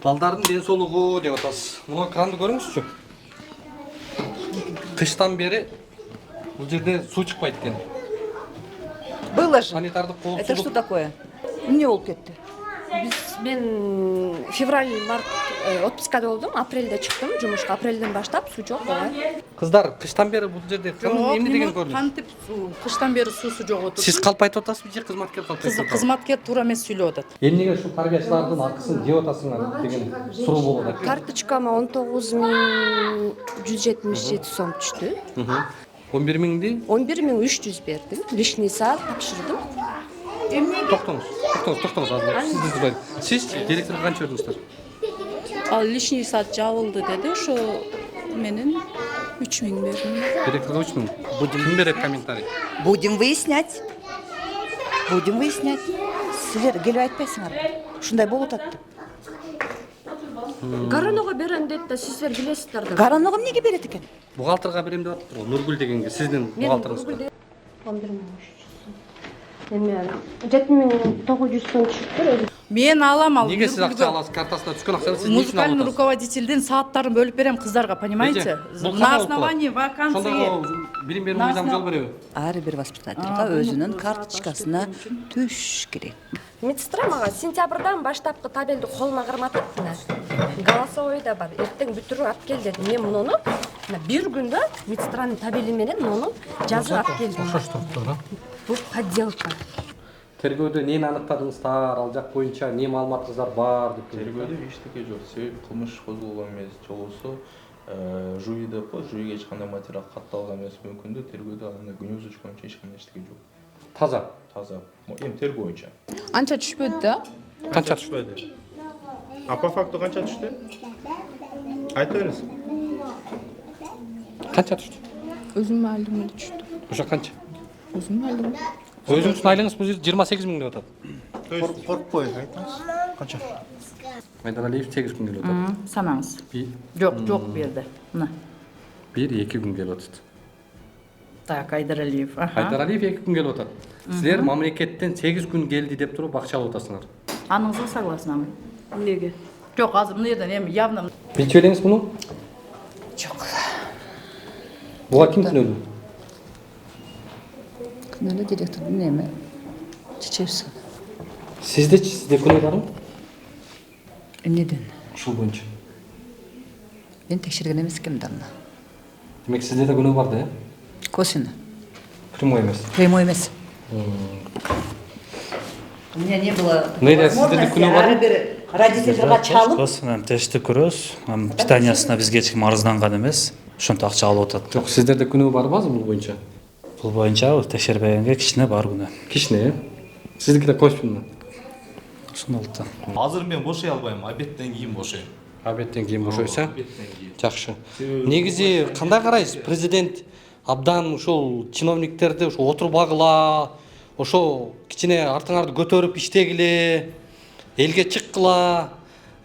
Балдардын ден соолугу деп атасыз. Муну кранды көрүңүзчү. Кыштан бери бул жерде суу чыкпайт экен. Было же. Санитардык Это что коопсуздук. такое? Эмне болуп кетти? Мен февраль, март отпускада болдум, апрелде чыктым жумушка. Апрелден баштап суу жок буга. Кыздар, кыштан бери бул жерде эмне деген көрүнөт? Кантип кыштан бери суусу жок отуруп. Сиз калп айтып атасызбы же кызматкер калп айтып атасызбы? Кызматкер туура эмес сүйлөп атат. Эмнеге ушул тарбиячылардын акысын жеп атасыңар деген суроо болуп атат. Карточкама 19.177 сом түштү. 11 миңди 11.300 бердим. Лишний саат тапшырдым. токтоңуз азыр. Сиз директорго канча бердиңиздер? Ал лишний саат жабылды деди, ошо менен 3000 бердим. Директорго 3 миң. Ким берет комментарий? Будем выяснять. Будем выяснять. Силер келип айтпайсыңарбы? Ушундай болуп атат деп. Гаранога берем дейт да, сиздер билесиздер да. Гаранога эмнеге берет экен? Бухгалтерга берем деп атыптыр го. Нургүл дегенге сиздин бухгалтериңизга. 7.900 сом түшүптүр. Мен алам ал. Неге сиз акча аласыз? Картасына түшкөн акчаны сиз эмне үчүн Музыкальный алып атасыз? руководительдин сааттарын бөлүп берем кыздарга, понимаете? На основании вакансии. Сонда билим берүү мыйзам жол береби? Ар бир воспитательга өзүнүн карточкасына түш керек. Медсестра мага сентябрдан баштапкы табелди колума карматып, голосовой да бар. Эртең бүтүрүп алып кел деди. Мен муну бир күндө медсестранын табели менен муну жазып алып келдим. Бул подделка. Тергөөдө эмнени аныктадыңыздар? Ал жак боюнча эмне маалыматыңыздар бар деп Тергөөдө эчтеке жок. Себеп кылмыш козголгон эмес. Же болбосо жуви деп коет, жувиге эч кандай материал катталган эмес. Мүмкүн да тергөөдө андай күнөөсү чыккан боюнча эч кандай эчтеке жок. таза. Таза. Эми тергөө боюнча. Анча түшпөдү да? Канча Түшпөдү. А по факту канча түштү? Айта бериңиз. Канча түштү? Өзүм айлыгым түштү. Ошо канча? Өзүм айлыгым. Өзүңүздүн айлыгыңыз бул 28 миң деп атат. Коркпой айтыңыз. Канча? Айдаралиев 8 күн келип атат. Санаңыз. Жок, жок берди. Мына. 1-2 күн келип атат. Так, Айдаралиев. Айдаралиев 2 күн келип атат. Силер мамлекеттен 8 күн келди деп туруп акча алып атасыңар. Аныңызга согласнамын. Эмнеге? Жок, азыр мына жерден эми явно. Билчү элеңиз муну? Жок. Буга ким күнөөлүү? Күнөөлүү директордун эми чечебиз. Сизде күнөө барбы? Эмнеден? Ушул боюнча. Мен текшерген эмес экенмин да мына. Демек сизде да күнөө бар да, э? Косвенно. Прямой эмес. Прямой эмес. У меня не было Мэрия, сизде да күнөө барбы? родительдерге чалып Косвенно тештик көрөбүз. Питаниясына бизге эч ким арызданған эмес. Ошентип акча алып атат. Жок, сиздерде күнөө барбы азыр бул боюнча? Бул боюнча текшербегенге кичине бар күнөө. Кичине, э? Сиздики да косвенно. Ошондой болуп атат. Азыр мен бошой албайм, обедтен кийин бошойм. Обедтен кийин бошойсуз, э? Обедтен кийин. Жакшы. Негизи кандай карайсыз? Президент абдан ушул чиновниктерди ошо отурбагыла, ошо кичине артыңарды көтөрүп иштегиле, элге чыккыла,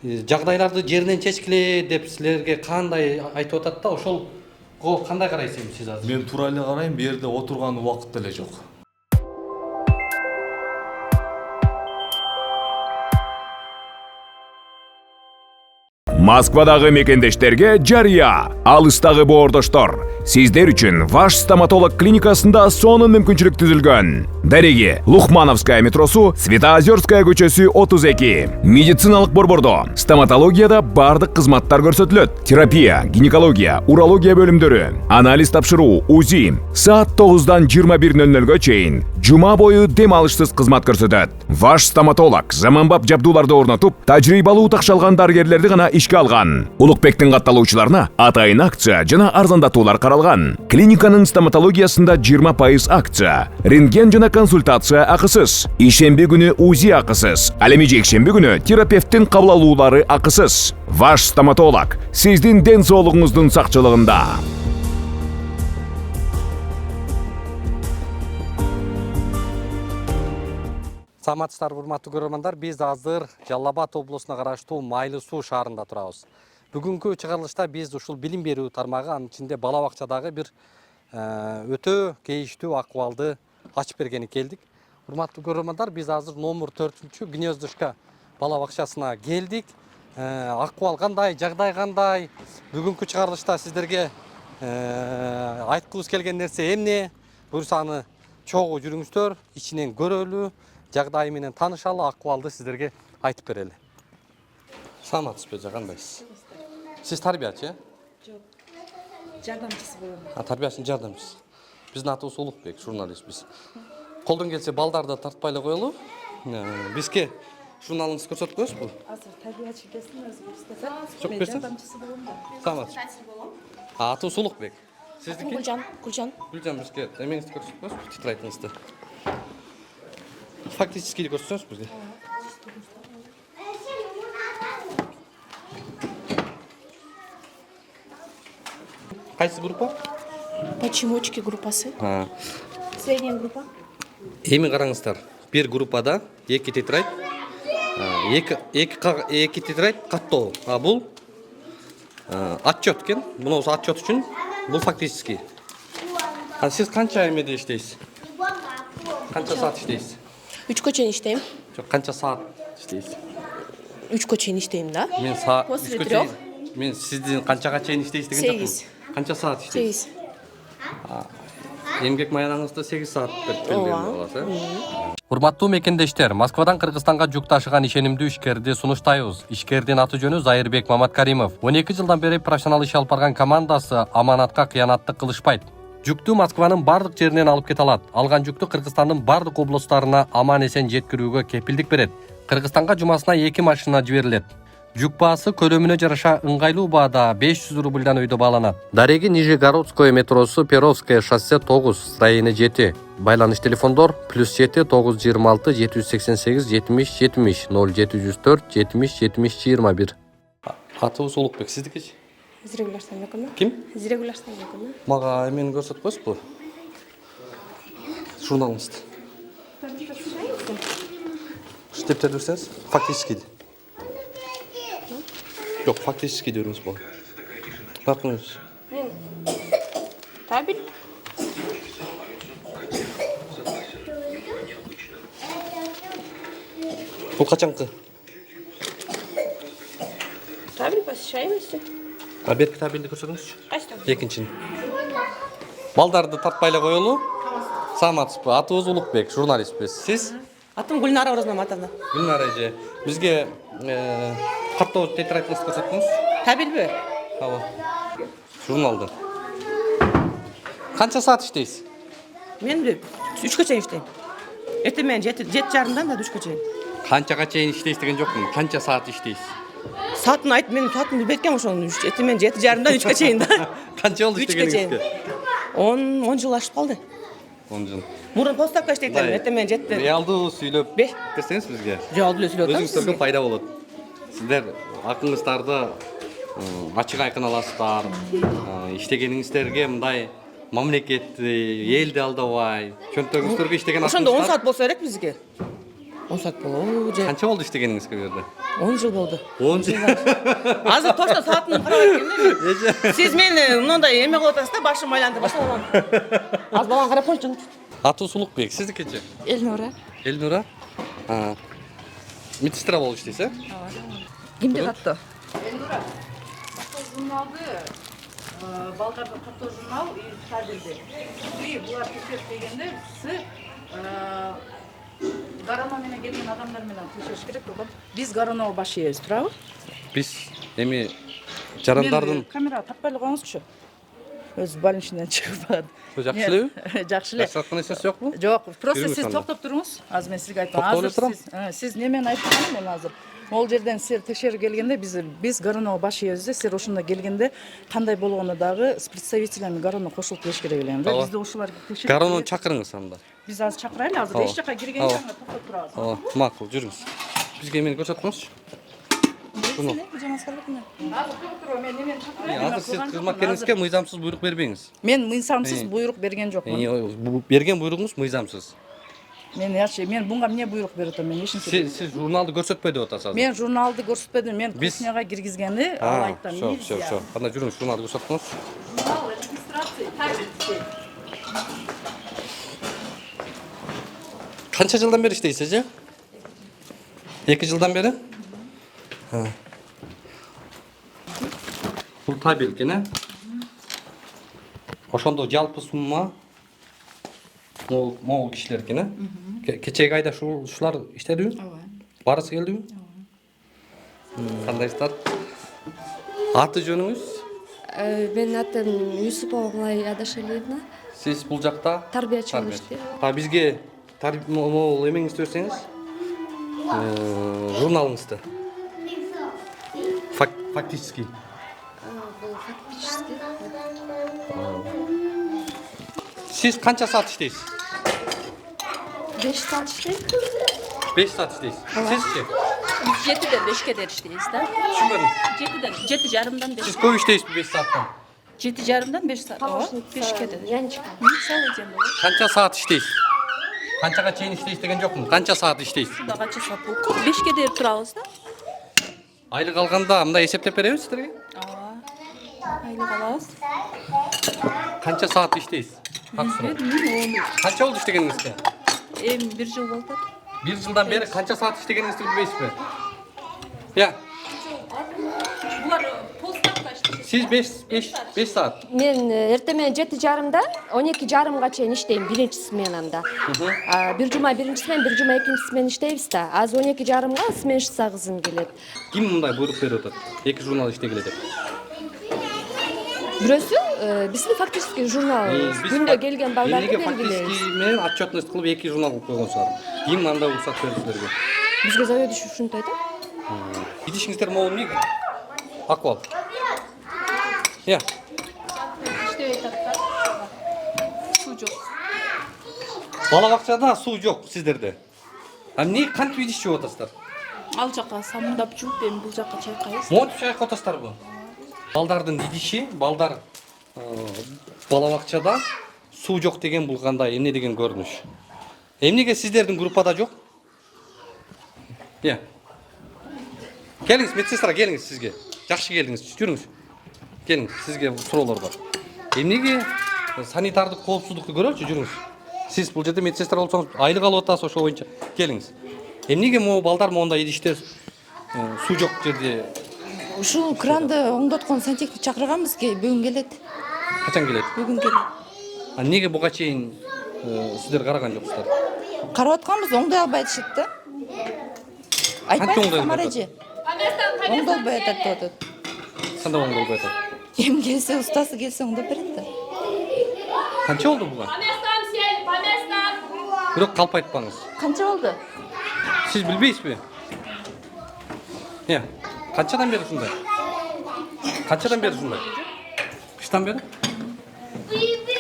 жагдайларды жеринен чечкиле деп силерге кандай айтып атат да, ошолго кандай карайсыз эми сиз азыр? Мен туура эле карайм, бу жерде отурган убакыт деле жок. Москвадагы мекендештерге жарыя, алыстагы боордоштор. Сиздер үчүн Ваш стоматолог клиникасында сонун мүмкүнчүлүк түзүлгөн. Дареги Лухмановская метросу, Светоозерская көчөсү 32. Медициналык борбордо стоматологияда бардык кызматтар көрсөтүлөт. Терапия, гинекология, урология бөлүмдөрү, анализ тапшыруу, УЗИ. Саат 9-дан 21:00-гө чейин жума бою дем алышсыз кызмат көрсөтөт. Ваш стоматолог заманбап жабдууларды орнотуп, тажрыйбалуу такшалган дарыгерлерди гана ишке алган. Улукбектин катталуучуларына атайын акция жана арзандатуулар каралган. Клиниканын стоматологиясында 20% акция. Рентген жана консультация акысыз. Ишемби күнү УЗИ акысыз. Ал эми жекшемби күнү терапевттин кабыл алуулары акысыз. Ваш стоматолог сиздин ден соолугуңуздун сакчылыгында. Саламатсыздарбы, урматтуу көрөрмандар, биз азыр Жалал Абад облусуна караштуу Майлы Суу шаарында турабыз. Бүгүнкү чыгарылышта биз ушул билим берүү тармагы, анын ичинде бала бакчадагы бир өтө кейиштүү акыбалды ачып бергени келдик. Урматтуу көрөрмандар, биз азыр номер 4-гнездышко бала бакчасына келдик. акыбал кандай, жагдай кандай? Бүгүнкү чыгарылышта сиздерге айткыбыз келген нерсе эмне? Буюрса аны чогуу жүрүңүздөр, ичинен көрөлү, жагдай менен таанышалы, акыбалды сиздерге айтып берели. Саламатсызбы, кандайсыз? Сиз тарбиячы, э? Жок. Жардамчысы болом. Тарбиячынын жардамчысы. Биздин атыбыз Улукбек, журналистбиз. Колдон келсе балдарды тартпай эле коелу. Бизге журналыңызды көрсөткүңүзбү? Азыр тарбиячы келсин өзү көрсөтөт. Жок, Мен берсин. жардамчысы болом да. Саламатсыз. Атыбыз Улукбек. Сиздики? Гүлжан. Гүлжан, бизге эмеңизди көрсөткүңүзбү? Титрайтыңызды. Фактически көрсөтсөңүз бизге. Кайсы группа? Почемучки группасы. Средняя группа. Эми караңыздар. Бир группада 2 тетрадь. 2 тетрадь каттоо. А бул отчет экен. Мунусу отчет үчүн. Бул фактически. А сиз канча эмеде иштейсиз? Канча саат иштейсиз? 3-кө чейин иштейм. Жок, канча саат иштейсиз? 3-кө чейин иштейм да. Мен саат После 3-кө трёх. чейин. Мен сиздин канчага чейин иштейсиз деген жокмун. 8. Канча саат иштейсиз? 8. Эмгек маянаңызды 8 саат белгилеген боласыз, э? Урматтуу мекендештер, Москвадан Кыргызстанга жүк ташыган ишенимдүү ишкерди сунуштайбыз. Ишкердин аты жөнү Зайырбек Маматкаримов. 12 жылдан бери профессионал иш алып барган командасы аманатка кыянаттык кылышпайт. Жүктү Москванын бардык жеринен алып кете алат. Алган жүктү Кыргызстандын бардык облустарына аман эсен жеткирүүгө кепилдик берет. Кыргызстанга жумасына 2 машина жиберилет. Жүк баасы көлөмүнө жараша ыңгайлуу баада 500 рубльдан өйдө бааланат. Дареги Нижегородское метросу Перовское шоссе 9, району 7. Байланыш телефондор +7 926 788 70 70 0704 70 70 21. Атыбыз Улукбек, сиздикичи? Зрегулярстан экенби? Ким? Зрегулярстан экенби? Мага эмени көрсөтпөйсүзбү? Журналыңызды. Штептер берсеңиз, фактически. Жок, фактически дөрүңүз болот. Бакыңыз. Табель. Бул качанкы? Табель посещаемость. А берки табелди көрсөтүңүзчү. Кайсы табель? Экинчини. Балдарды тартпай эле коелу. Саламатсызбы? Атыбыз Улукбек, журналистпиз. Сиз? Атым Гүлнара Оразмаматовна. Гүлнара эже, бизге каттоо тетрадьыңызды көрсөтүңүз. Табелби? Ооба. Журналды. Канча саат иштейсиз? Мен 3-кө чейин иштейм. Эртең менен 7:30 да 3-кө чейин. Канчага чейин иштейсиз деген жокмун. Канча саат иштейсиз? Саатын айт, мен саатын билбей эткем ошону. Эртең менен 7:30 да 3-кө чейин да. Канча болду 3-кө чейин. иштегениңизге? 10 жыл ашып калды. 10 жыл. Мурун поставка иштейтем, эртең менен 7-те. Реалдуу сүйлөп Беш. берсеңиз бизге. Реалдуу эле сүйлөп Өзүңүздөргө пайда болот. Сиздер акыңыздарды ачык айкын аласыздар. Иштегениңиздерге мындай мамлекетти, элди алдабай, чөнтөгүңүздөргө иштеген Ошондо 10 саат болсо керек бизге. 10 саат болобу же? Канча болду иштегениңизге бу жерде? 10 жыл болду. 10 жыл. Азыр точно саатын карап эткенде. Сиз мени мындай эме кылып атасыз да, башым айландырып баштаган. Аз баланы карап койчу. Атыбыз Улукбек, сиздикичи? Эльнура. Эльнура? Медсестра болуп иштейсиз, э? Кимди каттоо? Элнура, журналды, балдарды каттоо журнал табелди. И булар текшериш дегенде сиз гарано менен келген адамдар менен текшериш керек болгон. Биз гарано баш ийебиз, туурабы? Биз эми жарандардын Камера таппай эле коюңузчу. Өз больничныйдан чыгып барат. жакшы элеби? Жакшы эле. Жакшы эсеси жокпу? Жок, просто Жүрүңүз сиз анда. токтоп туруңуз. Азыр мен сизге айтам. Токтоп эле турам. Сиз немени айтып жатам мен азыр. Могул жерден силер текшерип келгенде биз Гаронова баш ийебиз. Силер ошондо келгенде кандай болгону дагы с представителями Гаронова кошулуп келиш керек эле. Ооба. Бизде ошолар текшерип. Гарону чакырыңыз анда. Биз азыр чакырайлы, азыр эч жака киргенде Ооба. анда токтоп турабыз. Ооба, макул, жүрүңүз. Бизге эмени көрсөтүңүзчү. Журнал. Мен немени чакырайын. Азыр сиз кызматкериңизге мыйзамсыз буйрук бербеңиз. Мен мыйзамсыз буйрук берген жокмун. Берген буйругуңуз мыйзамсыз. Мен буга эмне буйрук берип атам? Мен эчинчи. Сиз журналды көрсөтпөй деп атасыз. Мен журналды көрсөтпөдүм. Мен Биз- кухняга киргизгенди, ал айттым. Все. Анда жүрүңүз, журналды көрсөтүңүз. Канча жылдан бери иштейсиз, же? 2 жылдан бери? Бул табель экен, э? Ошондо жалпы сумма могул кишилер экен, э? Кечеги айда ушулар иштедиби? ооба. Барысы келдиби? Кандайсыздар? Аты жөнүңүз? Менин атым Юсупова Мулай Адашалиевна. Сиз бул жакта Тарбиячы болуп иштейм. Бизге могул эмеңизди берсеңиз, журналыңызды. Фактически. Бул фактически Сиз канча саат иштейсиз? 5 саат иштейм. 5 саат иштейсиз. Сизчи? 7'den 5'e kadar işteyiz de. Түшүнбөдүм. 7'den, 7 jarımdan 5. Сиз көп иштейсизби 5 сааттан? 7 jarımdan 5 saat. Ova, 5'e kadar. Янчика. Misal edeceğim bunu. Канча саат иштейсиз? Канчага чейин иштейсиз деген жокмун. Канча саат иштейсиз? Şurada kaça saat bu? 5'e kadar turağız da. Айлык алганда мындай эсептеп береби сиздерге? Ova. Aylık alağız. Канча саат иштейсиз? Канча болду иштегениңизге? Em 1 yıl oldu. 1 жылдан бери канча саат иштегениңизди билбейсизби? Я. Bunlar postapta işte. Сиз 5 саат. Мен эртең менен 7:30 12:30 чейин иштейм биринчи сменамда. Бир жума биринчи смен, бир жума экинчи смен иштейбиз да. Азыр 12:30 сменщица кызым келет. Ким мындай буйрук берип атат? 2 журнал иштегиле деп. Бирөөсү биздин фактически журнал күндө келген балдарды белгилейбиз. Фактически менен отчетность кылып 2 журнал кылып койгонсуңар. Ким андай уруксат берди силерге? Бизге заведующий ушинтип айтат. Идишиңиздер могу эмне? Аквал. Я. İşte etapta. Su yok. Бала бакчада суу жок сиздерде. А эмне кантип идиш жууп атасыздар? Al жаққа самындап жүріп, мен бұл жаққа чайқайыз. Монтип чайкап атасыздарбы? Балдардын идиши, балдар бала бакчада суу жок деген бул кандай, эмне деген көрүнүш? Эмнеге сиздердин группада жок? Я. Келиңиз, медсестра, келиңиз сизге. Жакшы келиңиз, жүрүңүз. Келиңиз, сизге суроолор бар. Эмнеге санитардык коопсуздукту көрөлүчү, жүрүңүз. Сиз бул жерде медсестра болсоңуз, айлык алып атасыз, ошо боюнча келиңиз. Эмнеге могу балдар мондай идиште суу жок жерде? Ушул кранды оңдоткон сантехник чакырганбыз, бүгүн келет. Качан келет? Бүгүн келет. А неге буга чейин сиздер караган жоксуздар? Карап атканбыз, оңдой албай атышат да. Айтпайсыз Самаражы. Оңдолбой атат деп атат. Кандай оңдолбой атат? Ким келсе, устасы келсе оңдоп берет да. Канча болду буга? Бирок калп айтпаңыз. Канча болду? Сиз билбейсизби? Канчадан бери ушундай? Канчадан бери ушундай? Кыштан бери?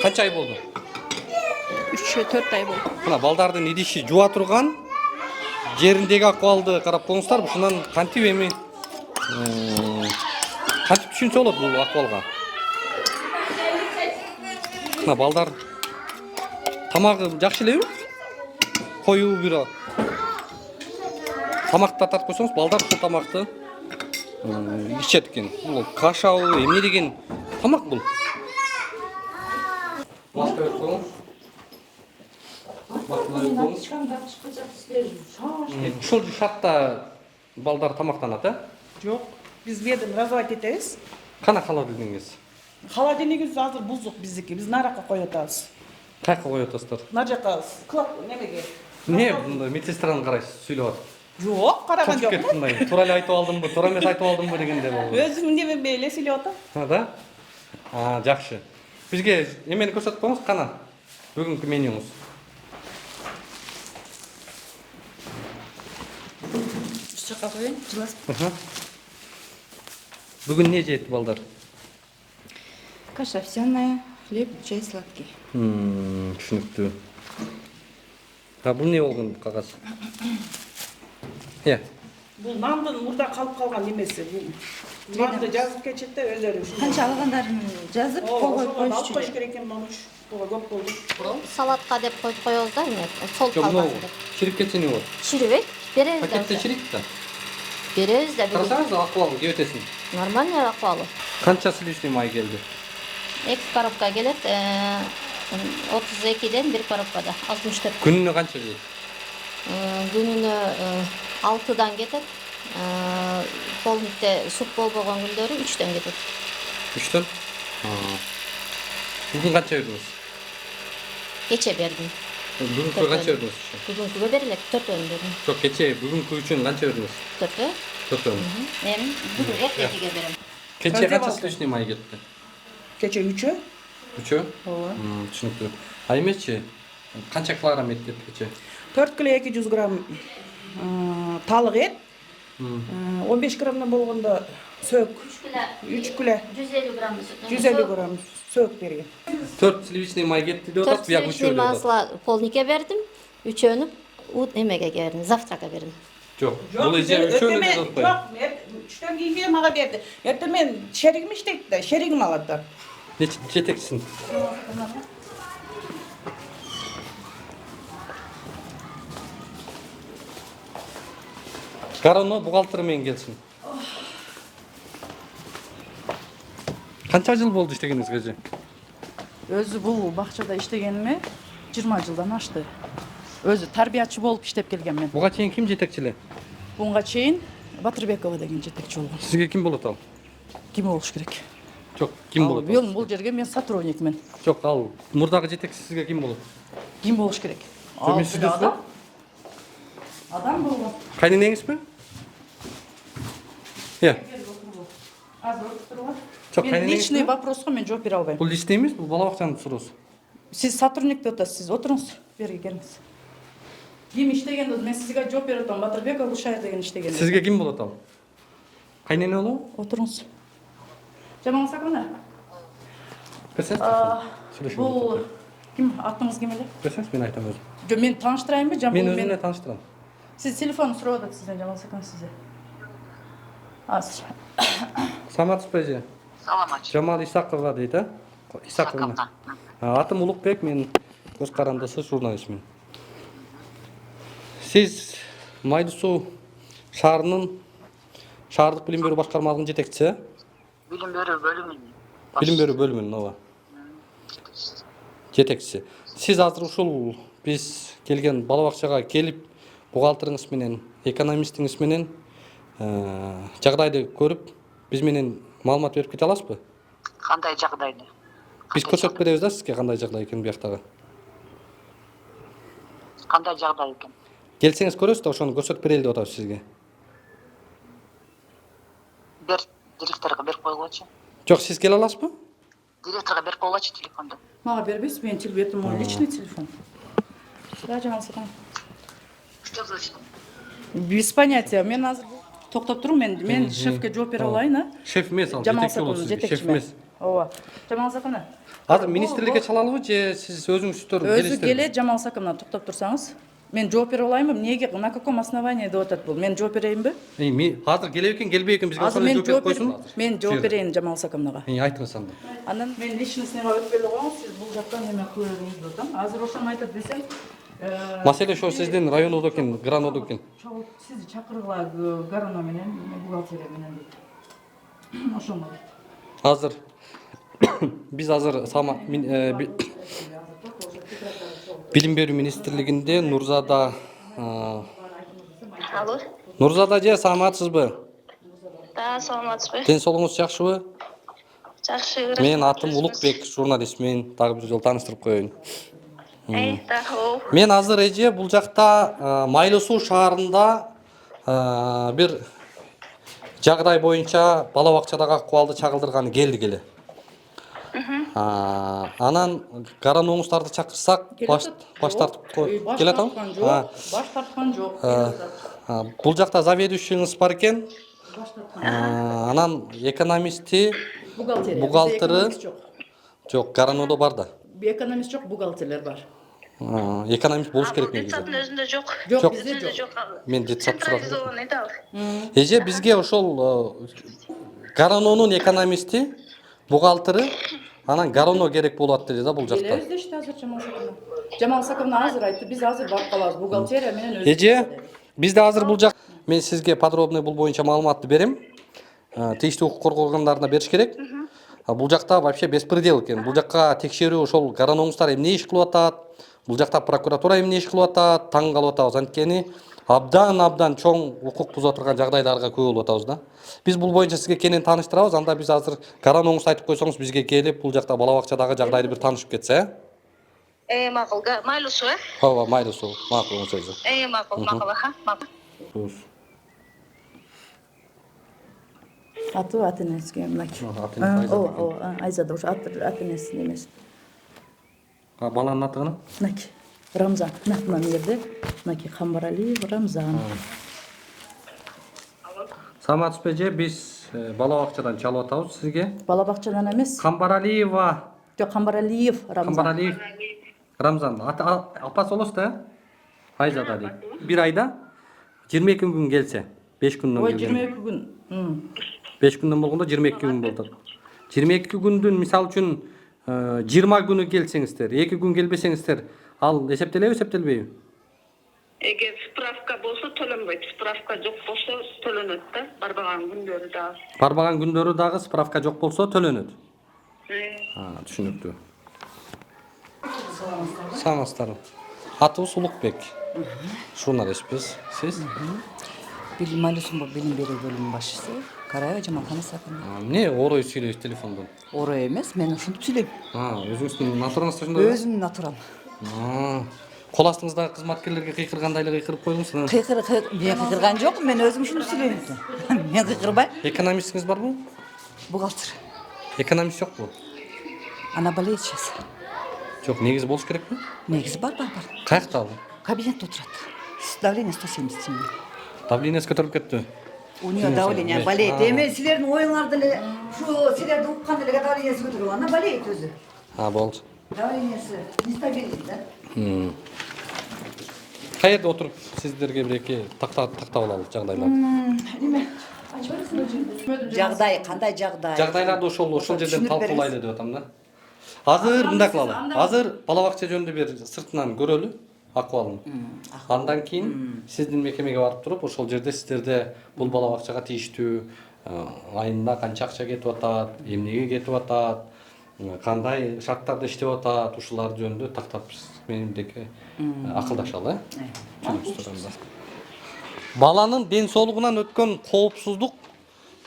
Канча ай болду? 3-4 ay болды. Мына балдардын идиши жуа турган жериндеги акыбалды карап коңуздар, ушундан кантип эми кантип түшүнсө болот бул акыбалга? Мына балдар тамагы жакшы элеби? Коюу бир тамакты тартып койсоңуз, балдар бул тамакты ичет экен. Бул кашабы, эмне деген тамак бул? Маска берип коюңуз. Ушул шартта балдар тамактанат, Жоқ, біз бердім разовать етеміз. Кана холодильниgiz? Холодильнигimiz азыр бұзық біздікі. Біз нараққа қоятабыз. Каяка коюп атасыздар? Нар жаққа немеге. Эмне мындай медсестраны карайсыз, сүйлөп атат? Жоқ, қараған Чоңуп жоқ. кетти мындай. Туура эле айтып алдымбы, туура эмес айтып алдымбы дегенде болду. Өзім неме эле сүйлөп атам. Да? Жакшы. Бизге эмени көрсөтүп коюңуз, кана. Бүгүнкү менюңуз. Жаққа қойын, жылас. Бүгүн не жейт балдар? Каша овсяная, хлеб, чай сладкий. Түшүнүктүү. Бул не болгон кагаз? Бұл нандың мурда қалып қалған немесі. Бұл нанды жазып кетшетті өздері үшін. Канча алгандарын жазып, Алып қойыш керек екен мұны. Бұға көп болды. Салатқа деп қойып қоябыз да, эме солып калбасын деп. Чирип кетсе не болот? Чирибейт, беребиз да. Пакетте чирийт да. Беребиз да. Карасаңыз акыбалы кеп өтесин. Нормальный акыбалы. Канча сливочный май келди? 2 коробка келет, 32ден 1 коробкада, 64. Күнүнө канча жейт? Күнүнө 6дан кетет. Полникте суп болбогон күндөрү 3ден кетет. 3төн? Бүгін қанша бердіңіз? Кече бердим. Бүгінгі қанша бердіңіз? Бүгүнкүгө берилет 4 өн бердим. Жоқ, кече бүгінгі үшін қанша бердіңіз? 4. 4 өн. Мен бүгүн эртегиге берем. Кече қанша сливочный май кетті? Кече 3-ө. 3-ө? Түсінікті. А емесші, қанша килограмм ет кетті кече? 4 кило 200 грамм талық ет. 15 граммдан болгондо сөк. 3 кило 150 грамм. 150 грамм сөк берген. 4 сливочный май кетті деп 4 отыр, бияқ сливочный 3-ө деп отыр. масло полнике бердим. 3-өнү эмеге бердим, завтрака бердим. Жоқ, бұл еже 3-ө деп отпай. Жоқ, 3төн кийин мага берди. Эртең мен шеригим иштейт да, шеригим алат да. Нече жетексің? Гароно бухгалтермен келсін. Қанша жыл болды іштегеніңізге же? Өзү бул бакчада иштегениме 20 жылдан ашты. Өзү тарбиячы болуп иштеп келген мен. Буга чейин ким жетекчиле? Буга чейин Батырбекова деген жетекчи болгон. Сизге ким болот ал? Ким болуш керек? Жоқ, ким болот? Бул жерге мен сотрудникмин. Жоқ, ал мурдагы жетекчи сизге ким болот? Ким болуш керек? Мен сиздесизби? Адам болгон. Кайненеңизби? Иә. Азыр отуруп Жоқ, мен личный вопроско мен жооп бере албайм. Бул личный эмес, бул бала бакчанын суроосу. Сиз сотрудник деп атасыз, сиз отуруңуз. Бери келиңиз. Ким иштеген мен сизге жооп берип атам. Батырбеков Ушай деген иштеген. Сизге ким болот ал? Кайнене болобу? Отуруңуз. Жаман сакына. Берсеңиз. Бул ким атыңыз ким эле? Берсеңиз мен айтам өзүм. Жо мен тааныштырайынбы, жаман Мен өзүмө тааныштырам. Сиз телефон сурап атат сизден Жамал сакын сизде. Азыр. Саламатсызбы эже? Саламатчы. Жамал Исакова дейт, а? Исаковна. Атым Улукбек, мен көз карандысы журналистмин. Сиз Майды суу шаарынын шаардык билим берүү башкармалыгынын жетекчиси, Билим берүү бөлүмүнүн. билим берүү бөлүмүнүн ооба. Жетекчиси. Сиз азыр ушул биз келген бала бакчага келип, бухгалтериңиз менен, экономистиңиз менен жагдайды көрүп, биз менен маалымат берип кете аласызбы? Кандай жагдайды? Биз көрсөтүп беребиз да сизге кандай жагдай экенин бияктагы. Кандай жагдай экен? Келсеңиз көрөсүз да ошону көрсөтүп берели деп атабыз сизге. Бер директорго берип койгучу. Жок, сиз келе аласызбы? Директорго берип койгучу телефонду. Мага бербейсиз, менин телефоным мой личный телефон. Да, Жамал сакын. Что значит? Без понятия. Мен азыр токтоп турум, мен шефке жооп бере алайын, а? Шеф эмес ал, Жамал жетекчи болосуз. сакын, Шеф эмес. Ооба. Жамал сакын. Азыр министрликке чалалыбы же сиз өзүңүздөр Өзү келесиздерби? келе Жамал сакындан токтоп турсаңыз, мен жооп бере алайынбы? Эмнеге, на каком основании деп атат бул? Мен жооп берейинби? Азыр келе экен, келбей экен бизге Азыр ошондой мен жооп жооп берип берейин. койсун. Мен жооп берейин Жамал сакынага. Айтыңыз анда. Андан мен личностныйга өтпөй койгом, сиз бул жактан эме кылырыңыз деп атам. Азыр ошону айтат десем, Маселе ошо сиздин райондо экен, грандо экен. сизди чакыргыла Гарано менен, бухгалтерия менен дейт. Ошону айтат. Азыр биз азыр билим берүү министрлигинде Нурзада Алло. Нурзада же саламатсызбы? Да, саламатсызбы? Ден соолугуңуз жакшыбы? Жакшы. Мен атым Улукбек, журналистмин. Дагы бир жолу тааныштырып коеюн. Да, о. Мен азыр эже бул жакта Майлы суу шаарында бир жагдай боюнча бала бакчадагы акыбалды чагылдырганы келди эле. Анан гаранооңуздарды чакырсак баш тартып келе атам. Баш тарткан жок. Бул жакта заведующийиңиз бар экен. Анан экономисти, бухгалтери жок, гараноодо бар да. Экономист жок, бухгалтерлер бар. Экономист болуш керек негизи. Детсадын өзүндө жок. Жок. Өзүндө жок. Мен детсад сурап. Централизованный да. Эже бизге ошол гараноонун экономисти, бухгалтери, анан гарано керек болот деди да бул жакта. Келебиз дешти азыр Жамал сакына. Жамал сакына азыр айтты, биз азыр барып калабыз. Бухгалтерия менен өзү. Эже, бизде азыр бул жак мен сизге подробный бул боюнча маалыматты берем. Тийиштүү укук коргоо органдарына бериш керек. Бул жакта вообще беспредел экен. Бул жакка текшерүү ошол гаранооңуздар эмне иш кылып атат? Бул жакта прокуратура эмне иш кылып атат? Таң калып атабыз. Анткени абдан чоң укук буза турган жагдайларга күбө болуп атабыз да. Биз бул боюнча сизге кенен тааныштырабыз. Анда биз азыр гаранооңуз айтып койсоңуз бизге келип бул жакта бала бакчадагы жагдайды бир таанышып кетсе, Макул. Майлуу, ооба, майлуу, макул сөзү. Макул, макул. Аты ата энесиге мынакей. Ооба, Айзада ушу ата энесинин эмеси. Баланын аты кана? Мынакей. Рамзан. Мына жерде мынакей Камбаралиев Рамзан. Саламатсызбы эже, биз бала бакчадан чалып атабыз сизге. Бала бакчадан эмес. Камбаралиева. Жок, Камбаралиев Рамзан. Камбаралиев Рамзан. Апасы болосуз да? Айзада дейт. Бир айда 22 күн келсе, 5 күндөн Ой, келген. 22 күн. 5 күндөн болгондо 22 күн болот. 22 күндүн мисалы үчүн 20 күнү келсеңиздер, 2 күн келбесеңиздер, ал эсептелеби, эсептелбейби? Эгер справка болсо төлөнбөйт, справка жок болсо төлөнөт да, барбаган күндөрү дагы. Барбаган күндөрү дагы справка жок болсо төлөнөт. Түшүнүктүү. Саламатсыздарбы. Атыбыз Улукбек. Журналистпиз. Сиз? Билим алуусун билим берүү бөлүмүнүн башчысы Караева Жамалхан Исаковна. Эмне орой сүйлөйсүз телефондон? Орой эмес, мен ушинтип сүйлөйм. Өзүңүздүн натураңызды ошондо? Өзүмдүн натурам. Кол астыңыздагы кызматкерлерге кыйкыргандай эле кыйкырып койдуңузбу? Мен кыйкырган жокмун, мен өзүм ушинтип сүйлөйм. Мен кыйкырбайм. Экономистиңиз барбы? Бухгалтер. Экономист жокпу? Она болеет сейчас. Жок, негизи болуш керекпи? Негизи бар. Каякта ал? Кабинетте отурат. Давление 170. Давлениеси көтөрүлүп кетти. У нее давление болеет. Эми силердин оюңарды эле, ушу силерди уккан эле давлениеси көтөрүп, она болеет өзү. Болду. Давлениеси нестабильный, да? Каерде отуруп сиздерге бир эки тактап алалы жагдайларды? Неме? Жагдай, кандай жагдай? Жагдайларды ошол жерден талкуулайлы деп атам да. Азыр мындай кылалы. Азыр бала бакча жөнүндө бир сыртынан көрөлү акыбалын. Андан кийин сиздин мекемеге барып туруп, ошол жерде сиздерде бул бала бакчага тийиштүү айында канча акча кетип атат, эмнеге кетип атат, кандай шарттарда иштеп атат, ушулар жөнүндө тактап мендеки акылдашалы. Баланын ден соолугунан өткөн коопсуздук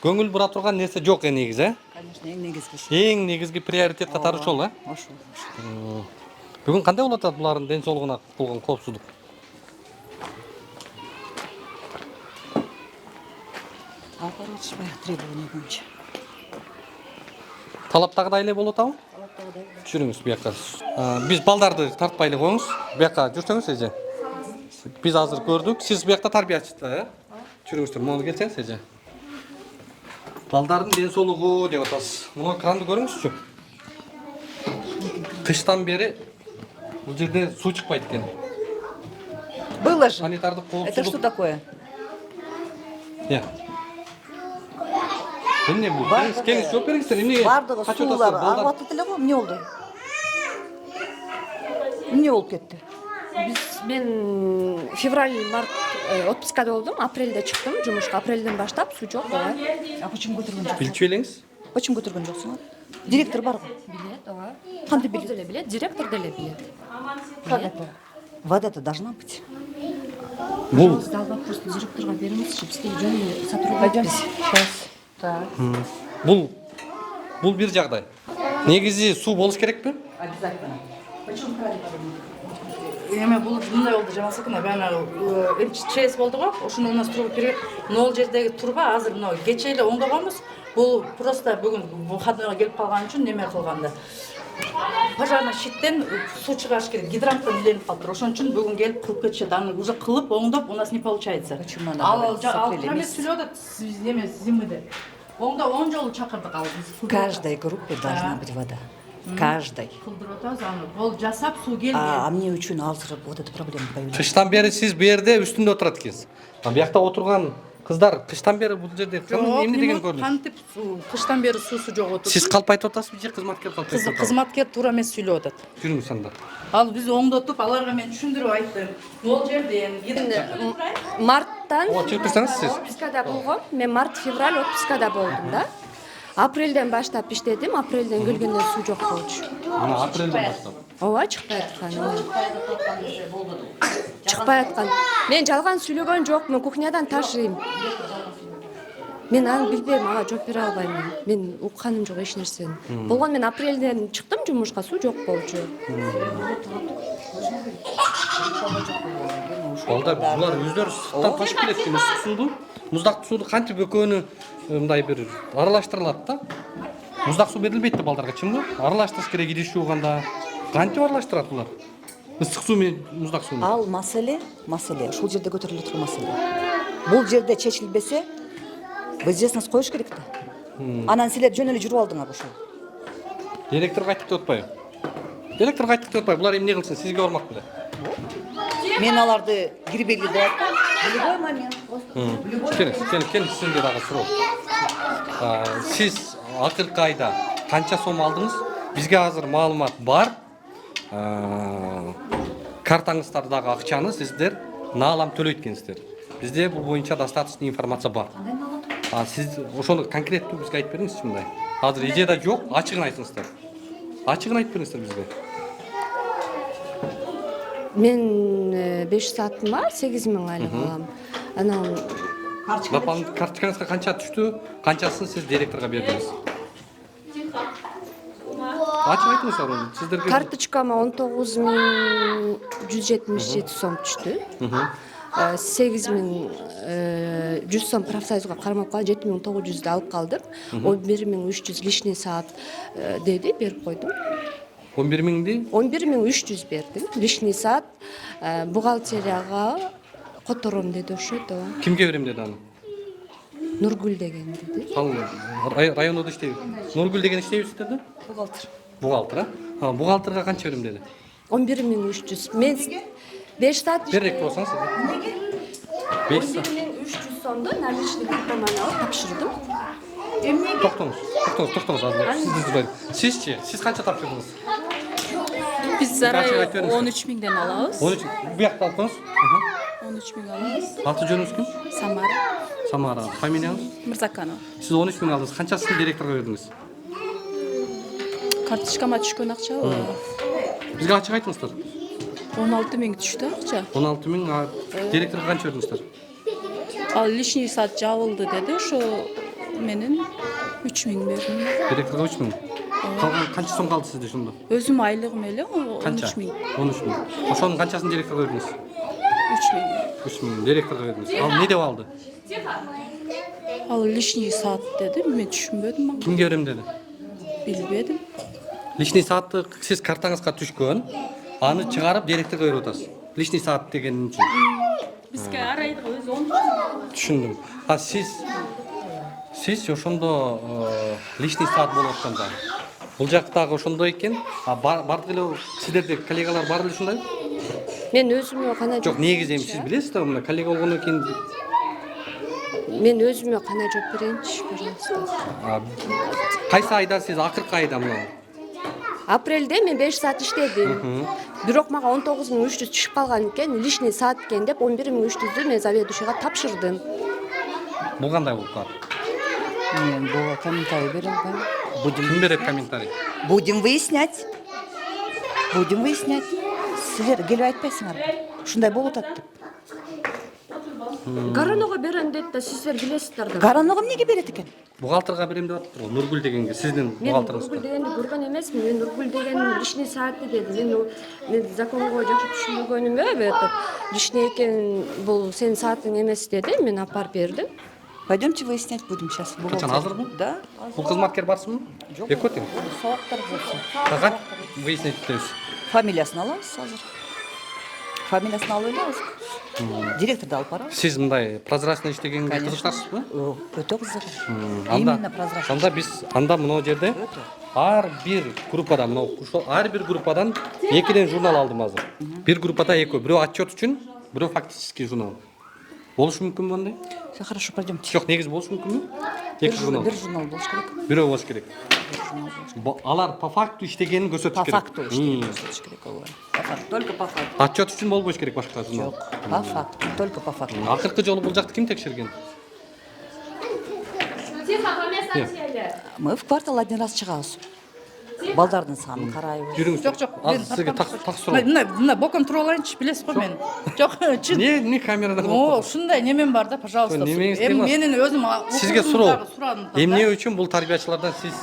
көңүл бура турган нерсе жок негизи, Конечно, эң негизгиси. Эң негизги приоритет катары ошол, Ошол. Бүгүн кандай болуп атат булардын ден соолугуна болгон коопсуздук? Алып барып атышпайбы требование боюнча. Талаптагыдай эле болуп атабы? Талаптагыдай. Жүрүңүз бияка. Биз балдарды тартпай эле коюңуз. Бияка жүрсөңүз эже. Биз азыр көрдүк. Сиз биякта тарбиячы, Жүрүңүздөр, могу келсеңиз эже. Балдардын ден соолугу деп атасыз. Муну экранды көрүңүзчү. Кыштан бери бул жерде суу чыкпайт экен. Было же. Санитардык коопсуздук. Это что такое? Эмне бул? Келиңиз жооп бериңиздер. Эмне? Бардыгы суулар агып атат эле го. Эмне болду? Эмне болуп кетти? Мен февраль-март отпускада болдум, апрелде чыктым жумушка. Апрелден баштап суу жок ооба. А почему көтөргөн жоксуң? Билчү элеңиз? Почему көтөргөн жоксуң? Директор бар го. Билет, ооба. Кантип билет? Деле билет, директор деле билет. Как это? Вода-то должна быть. Бул Сдал вопрос директорга бериңизчи, бизде жөн сотрудник. Пойдем. Сейчас. Так. Бул бир жагдай. Негизи суу болуш керекпи? Обязательно. Почему Эме бул мындай болду Жамалсакына, баягы ЧС болду го, ошону у нас труба керек. Нол жердеги труба азыр мына кече эле оңдогонбуз. Бул просто бүгүн кадымга келип калган үчүн неме кылганда. Пожарный щиттен суу чыгарыш керек, гидранттан иленип калыптыр. Ошон үчүн бүгүн келип кылып кетишет. Аны уже кылып оңдоп, у нас не получается. Почему надо? Ал Трамес сүйлөдү, неме зимыды. Оңдо 10 жолу чакырдык ал. В каждой группе должна быть вода. Каждой. Ол жасап суу келди. А мне үчүн азыр вот эта проблема появилась. Кыштан бери сиз бу жерде үстүндө отурат экенсиз. Биякта отурган кыздар кыштан бери бул жерде эмне деген көрүнүш? Кантип кыштан бери суусу жок отуруп. Сиз калп айтып атасызбы же кызматкер калп айтып атат? Кызматкер туура эмес сүйлөп атат. Жүрүңүз анда. Ал биз оңдотуп, аларга мен түшүндүрүп айттым. Ол жерден Марттан Чыгып турсаңыз сиз. отпускада болгом. Мен март-февраль отпускада болдум да. Апрелден баштап иштедим. Апрелден келгенден суу жок болчу. Мына апрелден баштап. Ооба, чыкпай аткан. Чыкпай аткан. Мен жалган сүйлөгөн жокмун, кухнядан ташыйм. Мен аны билбейм, ага жооп бере албайм. Мен укканым жок эч нерсени. Болгону мен апрелден чыктым жумушка, суу жок болчу. Балдар булар өздөрү сырттан ташып келет экен ысык сууну. Муздактуу сууну кантип экөөнү мындай бир аралаштырылат да. Муздак суу берилбейт да балдарга, чынбы? Аралаштырыш керек идиш жууганда. Кантип аралаштырат булар? Ысык суу менен муздак сууну. Ал маселе ушул жерде көтөрүлө турган маселе. Бул жерде чечилбесе, в известность коюш керек да. Анан силер жөн эле жүрүп алдыңар ошол. Директор кайтып деп атпайбы? Директор кайтып деп атпайбы? Булар эмне кылсын? Сизге бармак беле. Мен аларды кирбели деп айттым. Любой момент. Кел, сизге дагы суроо. Сиз акыркы айда канча сом алдыңыз? Бизге азыр маалымат бар. Картаңыздардагы акчаны сиздер наалам төлөйт экенсиздер. Бизде бул боюнча достаточно информация бар. Сиз ошону конкреттүү бизге айтып бериңизчи мындай. Азыр идеяда жок, ачыгын айтыңыздар. Ачыгын айтып бериңиздер бизге. Мен 5 саатым бар, 8.000 айлык алам. Анан Карточкаңызга канча түштү? Канчасын сиз директорго бердиңиз? Ачык айтыңыздар оны. Сиздерге карточкама 19.177 сом түштү. 8.100 сом профсоюзга кармап калып 7.900 алып калдым. 11.300 лишний саат деди, берип койдум. 11.300 бердим. Лишний саат бухгалтерияга котором деди, ошойт да. Кимге берем деди аны? Нургүл деген деди. Ал райондо иштейби? Нургүл деген иштейбиз деди? Бухгалтер. Бухгалтер, а? Бухгалтерга канча берем деди? 11.300. Мен 5 саат Берек болсоңуз. Неге? 5 саат. 11.300 сомду наличный картаманы алып тапшырдым. Токтоңуз. Сизчи? Сиз канча тапшырдыңыз? Биз зарай 13.000ден алабыз. 13. Буякта алсаңыз? 13.000 алабыз. Аты жөнүңүз ким? Самара. Самара. Фамилияңыз? Мырзаканова. Сиз 13.000 алдыңыз. Канчасын директорго бердиңиз? Карточкама түшкөн акчабы? Бизге ачык айтыңыздар. 16.000 түштү акча. 16.000, директорго канча бердиңиздер? Ал лишний саат жабылды деди, ошо менен 3.000 бердим. Директорго 3.000. Калган канча сом калды сизде ошондо? Өзүм айлыгым эле 13.000. 13.000. Ошонун канчасын директорго бердиңиз? 3.000. 3.000 директорго бердиңиз. Ал эмне деп алды? Ал лишний саат деди, мен түшүнбөдүм. Кимге берем деди? Билбедим. Лишний саатты сиз картаңызга түшкөн, аны чыгарып директорго берип атасыз. Лишний саат деген үчүн. Бизге арайды өзү 10. Түшүндүм. Сиз ошондо лишний саат болуп атканда бул жактагы ошондой экен. Бардык эле сиздерде коллегалар бар эле ушундайбы? Мен өзүмө кана жок, негизи эми сиз билесиз да, мына коллега болгондон кийин мен өзүмө кана жооп берейинчи, пожалуйста. Кайсы айда сиз акыркы айда мына? Апрелде мен 5 саат иштедим. Бирок мага 19.300 түшүп калган экен, лишний саат экен деп 11.300-дү мен заведующийга тапшырдым. Бул кандай болуп калды? Мен буга комментарий бере албайм. Ким берет комментарий? Будем выяснять. Силер келип айтпайсыңарбы? Ушундай болуп атат деп. Гаранога берем дейт да, сиздер билесиздер да. Гаранога эмнеге берет экен? Бухгалтерга берем деп атыптыр го, Нургүл дегенге, сиздин Мен бухгалтерыңыз. Нургүл дегенди көргөн эмесмин. Мен Нургүл деген лишний саатты деди. Мен законго жакшы түшүнбөгөнүмө этот лишний экен, бул сенин саатың эмес деди. Мен алып барып бердим. Пойдемте выяснять будем сейчас. Качан азырбы? Да. Бул кызматкер барсыңбы? Жок. Экөө тең. Сабактар болсун. Кагат выяснять этебиз. Фамилиясын алабыз азыр. Фамилиясын алып элебиз. Директорду алып барабыз. Сиз мындай прозрачно иштегенге кызыксызсызбы? Өтө кызык. Именно прозрачно. Анда биз мына жерде ар бир группадан, ар бир группадан 2ден журнал алдым азыр. Бир группада 2, бирөө отчет үчүн, бирөө фактический журнал. Болушу мүмкүнбү мындай? Все хорошо, пойдемте. Жок, негизи болушу мүмкүнбү? 2 журнал. Бир журнал болуш керек. Бирөө болуш керек. Алар по факту иштегенин көрсөтүш керек. По факту көрсөтүш керек. По факту, только по факту. Отчет үчүн болбош керек башка журнал. Жок, по факту, только по факту. Акыркы жолу бул жакты ким текшерген? Мы в квартал один раз чыгабыз. Балдардын санын карайбыз. Жүрүңүз. Жок, жок. Азыр сизге так суроо. Мына бокон туруп алайынчы, билесиз го мени. Жок, чын. Не камерадан? О, ушундай немем бар да, пожалуйста. Немеңиз Эми кыймас. менин өзүм Сизге суроо. сурадым. Эмне үчүн бул тарбиячылардан сиз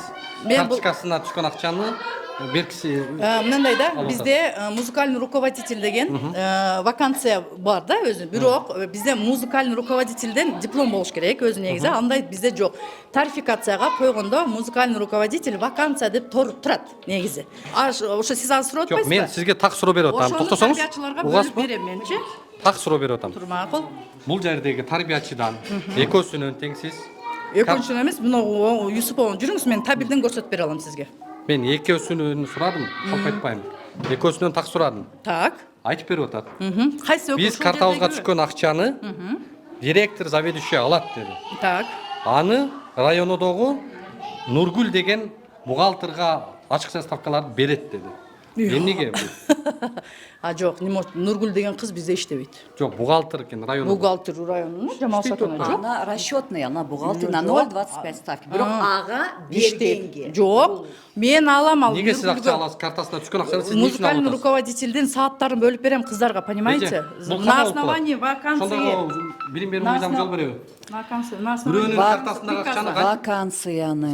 Мен бул- карточкасына түшкөн акчаны бергиси? Мындай да, бизде музыкальный руководитель деген вакансия бар да өзү. Бирок бизде музыкальный руководительден диплом болуш керек өзү негизи. Андай бизде жок. Тарификацияга койгондо музыкальный руководитель вакансия деп турат негизи. Ошо сиз азыр сурап Жок, атпайсызбы? мен сизге так суроо берип атам. Токтосоңуз. Тарбиячыларга бөлүп Угасызбы? берем менчи. Так суроо берип атам. Турмакыл. Бул жердеги тарбиячыдан экөөсүнөн теңсиз. Экөөчүн эмес, мына Юсуповун жүрүңүз, мен табелден көрсөтүп бере алам сизге. Мен экөөсүнөн сурадым, калп айтпайм. Экөөсүнөн так сурадым. Так. Айтып берип атат. Кайсы Биз картабызга түшкөн акчаны директор заведующий алат деди. Так. Аны районодогу Нургүл деген бухгалтерга ачыкча ставкаларды берет деди. Эмнеге бул? Жок, Нургүл деген кыз бизде иштебейт. Жок, бухгалтер экен райондо. Бухгалтер районунун Жамал Сакана жок. Она расчетная, она бухгалтер на 0,25 ставки. Бирок ага бирденге. Жок. Мен алам ал. Неге сиз акча аласыз? Картасына түшкөн акчаны сиз не үчүн Музыкальный алып атасыз? руководительдин сааттарын бөлүп берем кыздарга, понимаете? На основании вакансии. Сонда билим берүү мыйзам жол береби? На основании Бирөөнүн картасындагы акчаны кантип Вакансияны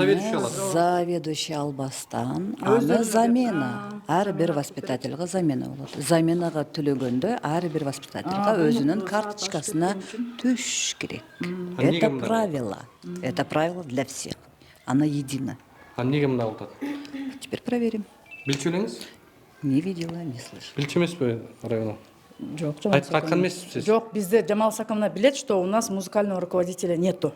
заведующий албастан, аны замена. Ар бир воспитательга замена болот. Заменага төлөгөндө ар бир воспитательга өзүнүн карточкасына түш керек. Это правило. Это правило для всех. Она едина. А неге мындай болуп атат? Теперь проверим. Билчү элеңиз? Не видела, не слышала. Билчү эмеспи районо? Жок, Айткан эмессиз? Жок, бизде Жамал Сакановна билет, что у нас музыкального руководителя нету.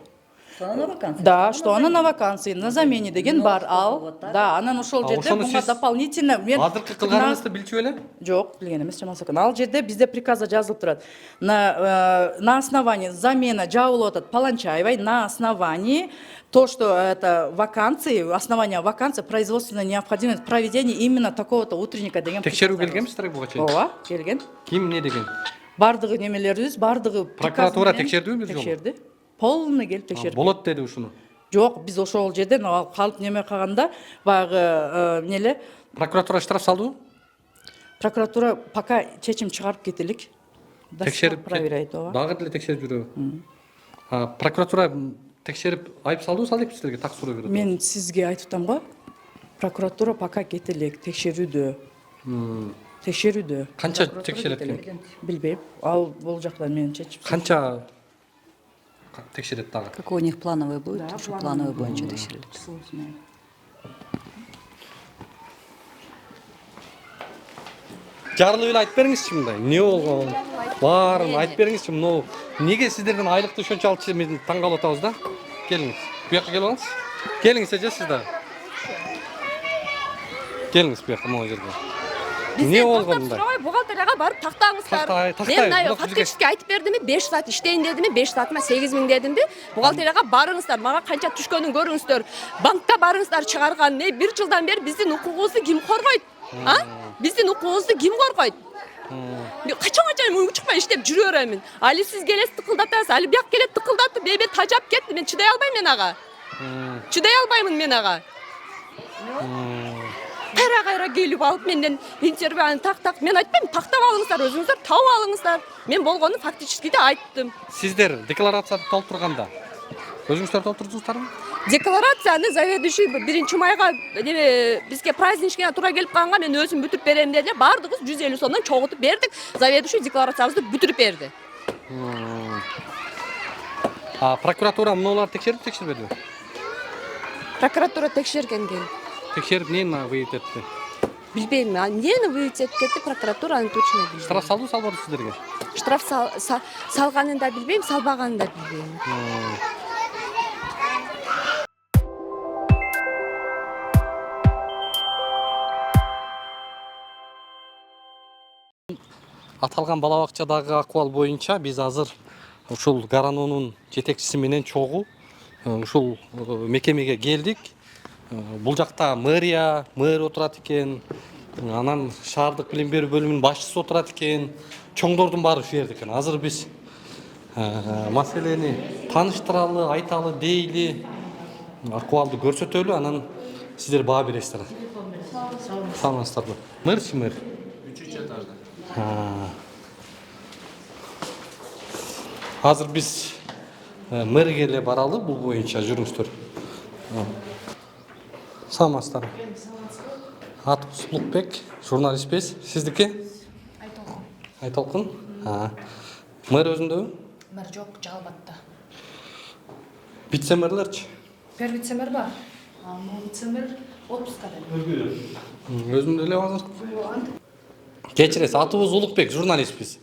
Она на вакансии. Да, что она на вакансии, на замене деген бар ал. Да, анан ошол жерде буга дополнительно мен Азыркы кылганыңызды билчү эле? Жок, билген эмес Жамал Сакановна. Ал жерде бизде приказда жазылып турат. На основании замена жабылып атат Паланчаевой на основании то, что это вакансии, основание вакансии, производственная необходимость проведения именно такого-то утренника деген. Текшерүү келгенбизтер буга чейин? Ооба, келген. Ким эмне деген? Бардыгы немелерибиз, бардыгы Прокуратура текшердиби бир жолу? Текшерди. Полный келип текшерди. Болот деди ушуну. Жок, биз ошол жерден калып неме калганда баягы эмнеле? Прокуратура штраф салдыбы? Прокуратура пока чечим чыгарып кетелик. Текшерип проверяет, ооба. Дагы деле текшерип жүрөбү? Прокуратура текшерип айып салдыбы, салдыбы силерге так суроо берет? Мен сизге айтып атам го. Прокуратура пока кетелик, текшерүүдө. Текшерүүдө. Канча текшерет экен? Билбейм. Ал бул жакта мен чечип. Канча текшерет дагы? Какой у них плановый будет? Что плановый боюнча текшерилет. Жарлы эле айтып бериңизчи мындай. Эмне болгон? Баарын айтып бериңизчи. Мына неге сиздердин айлыкты ошончалык мен таң калып атабыз да? Келиңиз. Бу жака келип алыңыз. Келиңиз эже сиз да. Келиңиз бу жака могу жерге. Эмне болгон мындай? Бухгалтерияга барып тактаңыздар. Тактайбыз. Мен мына фактически айтып бердимби, 5 саат иштейин дедимби, 5 саатыма 8000 дедимби. Бухгалтерияга барыңыздар, мага канча түшкөнүн көрүңүздөр. Банкка барыңыздар чыгарган. Не 1 жылдан бери биздин укугубузду ким коргойт? Биздин укугубузду ким коргойт? Качан муңу чыкпай иштеп жүрө беремин. Али сиз келесиз тыкылдатасыз, али бияк келет тыкылдатып, мен тажап кетти. Мен чыдай албайм мен ага. Чыдай албаймын мен ага. Кайра келип алып менден интервьюны так мен айтпайм, тактап алыңыздар, өзүңүздөр тауып алыңыздар. Мен болгонун фактически да айттым. Сиздер декларацияны толтурганда өзүңүздөр толтурдуңуздарбы? Декларацияны заведующий 1 майга бизге праздничкине туура келип калганга мен өзүм бүтүрүп берем деди. Бардыгыбыз 150 сомдон чогултуп бердик. Заведующий декларациябызды бүтүрүп берди. Прокуратура мунуларды текшерип текшербедиби? Прокуратура текшерген кен. Текшерип эмнени выявить этти? Билбейм, эмнени выявить этип кетти, прокуратура аны точно билбейм. Штраф салдыбы, салбадыбы сиздерге? Штраф салганын да билбейм, салбаганын да билбейм. Аталган бала бакчадагы акыбал боюнча биз азыр ушул Гаранонун жетекчиси менен чогуу ушул мекемеге келдик. Бул жакта мэр отурат экен, анан шаардык билим берүү бөлүмүнүн башчысы отурат экен, чоңдордун баары ушул жерде экен. Азыр биз маселени тааныштыралы, айталы, дейли. акыбалды көрсөтөлү, анан сиздер баа бересиздер. Саламатсыздарбы? Мэрчи мэр? 3 этажда. Азыр биз мэрге эле баралы, бул боюнча жүрүңүздөр. Саламатсыздарбы? Атыбыз Улукбек, журналистпиз. Сиздики? Айтолкун. Мэр өзүндөбү? Мэр жок, Жалбатта. Вице-мэрлерчи? Бир вице-мэр бар. Могу вице-мэр отпускада. Өзүмдө эле азыр. Кечиресиз, атыбыз Улукбек, журналистпиз.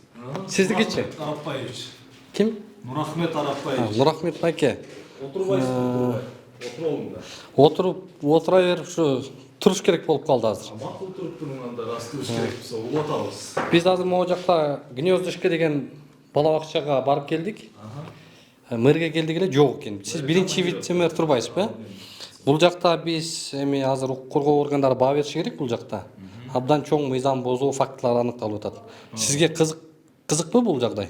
Сиздикичи? Арапбаевич. Ким? Нурахмет Арапбаевич. Нурахмет байке. Отурбайсыз, отурбай. Отуруңда. Отура берип ушу туруш керек болуп калды азыр. Макул туруп турганда рас туруш керек болсо улатабыз. Биз азыр могу жакта Гнездышко деген бала бакчага барып келдик. Мэрге келдик эле, жок экен. Сиз биринчи вице-мэр турбайсызбы? Бул жакта биз эми азыр укук коргоо органдары баа бериши керек бул жакта. Абдан чоң мыйзам бузуу фактылары аныкталып атат. Сизге кызыкпы бул жагдай?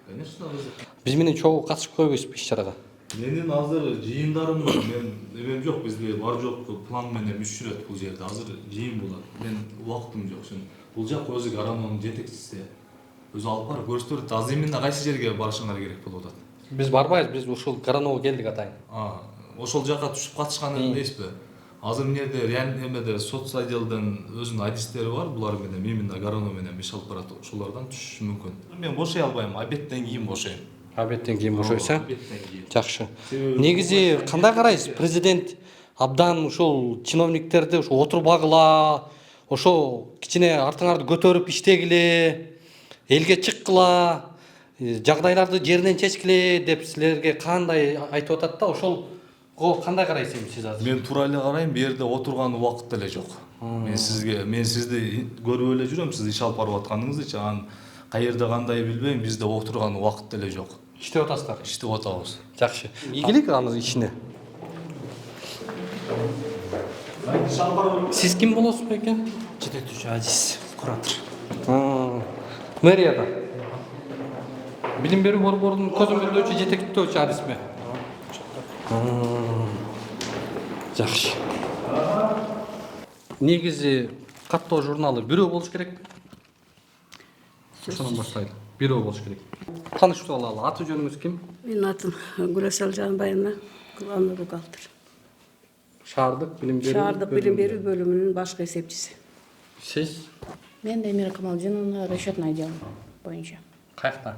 Конечно, кызык. Биз менен чогуу катышып койбойсузбу иш-чарага? Менин азыр жыйындарым бар. Мен эмем жок, бизде бар жок план менен үч жүрөт бул жерде. Азыр жыйын болот. Мен убактым жок. Бул жак өзү Гаранонун жетекчиси. Өзү алып барып көрсөтөт. Азыр эмне кайсы жерге барышыңар керек болуп атат. Биз барбайбыз, биз ушул Гарановго келдик атайын. Ошол жака түшүп катышканы эмеспи? Азыр эмнеде эмеде соц отделден өзүнүн адистери бар, булар менен именно Гаранов менен иш алып барат. Ошолордон түшүшү мүмкүн. Мен бошой албайм, обедтен кийин бошойм. Обедтен кийин бошойсуң? Жакшы. Негизи кандай карайсыз? Президент абдан ушул чиновниктерди ушу отурбагыла, ошо кичине артыңарды көтөрүп иштегиле, элге чыккыла, жагдайларды жеринен чечкиле деп силерге кандай айтып атат да, ошолго кандай карайсыз сиз азыр? Мен туура эле карайм, бу жерде отурган убакыт деле жок. Мен сизди көрүп эле жүрөм, сиз иш алып барып атканыңызды, анан каерде кандай билбейм, бизде отурган убакыт деле жок. Иштеп атасыздар? Иштеп атабыз. Жакшы. Ийгилик анын ишине. Сиз ким болосуз бекен? Жетектүүчү Азиз, куратор. Мэрияда. Билим берүү борборунун көзөмөлдөөчү, жетектөөчү адисби? Жакшы. Негизи каттоо журналы бирөө болуш керекпи? Ошондон баштайлы. Бирөө болуш керек. Таанышып алалы. Аты жөнүңүз ким? Менин атым Гүрөсел Жанбайына, главный бухгалтер. Шаардык билим берүү бөлүмүнүн башкы эсепчиси. Сиз? Мен Эмира Камалдиновна, расчетный отдел боюнча. Каякта?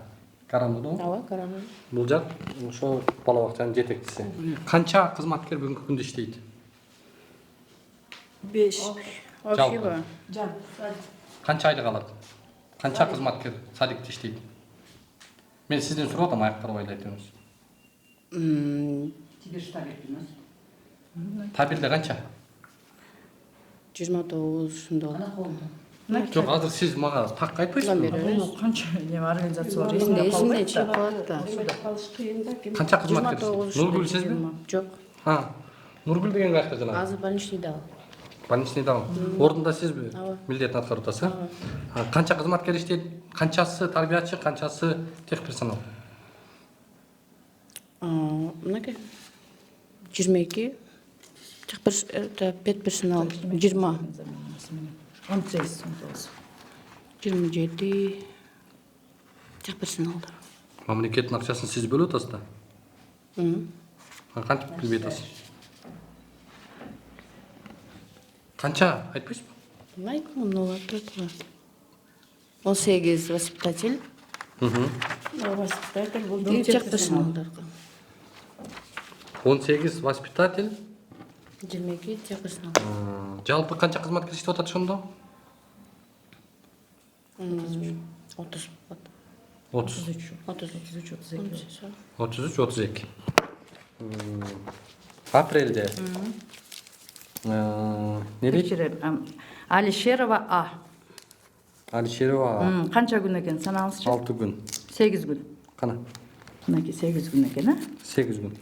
Карамбудо? Ооба, Карамбудо. Бул жак ошо бала бакчанын жетекчиси. Канча кызматкер бүгүнкү күндө иштейт? 5. Жалпы. Канча айлык алат? Канча кызматкер садикте иштейт? Мен сизден сурап атам, аяктарып айтыңыз. Табирде канча? 29 ушундай болот. Жок, азыр сиз мага так айтпайсызбы? Канча организация бар? Эсимден чыгып калат да. Канча кызматкер? Нургүл сизби? Жок. Нургүл деген каякта жанагы? Азыр больничныйда ал. Больничныйда ал. Ордунда сизби? Милдетин аткарып атасыз? Канча кызматкер иштейт? Канчасы тарбиячы, канчасы техперсонал? Мынакей 22, персонал 20. 27 персоналдар. Мамлекеттин акчасын сиз бөлүп атасыз да? Кантип билбей атасыз? Канча айтпайсызбы? Айттым, много турат. 18 воспитатель. Воспитатель бул персоналдар. 18 воспитатель. 22 персонал. Жалпы канча кызматкер иштеп атат ошондо? 30. 33-32. Апрелде. Алишерова А. Алишерова. Канча күн экен санаңызчы? 6 күн. 8 күн. Кана? Мынакей 8 күн экен, а? 8 күн.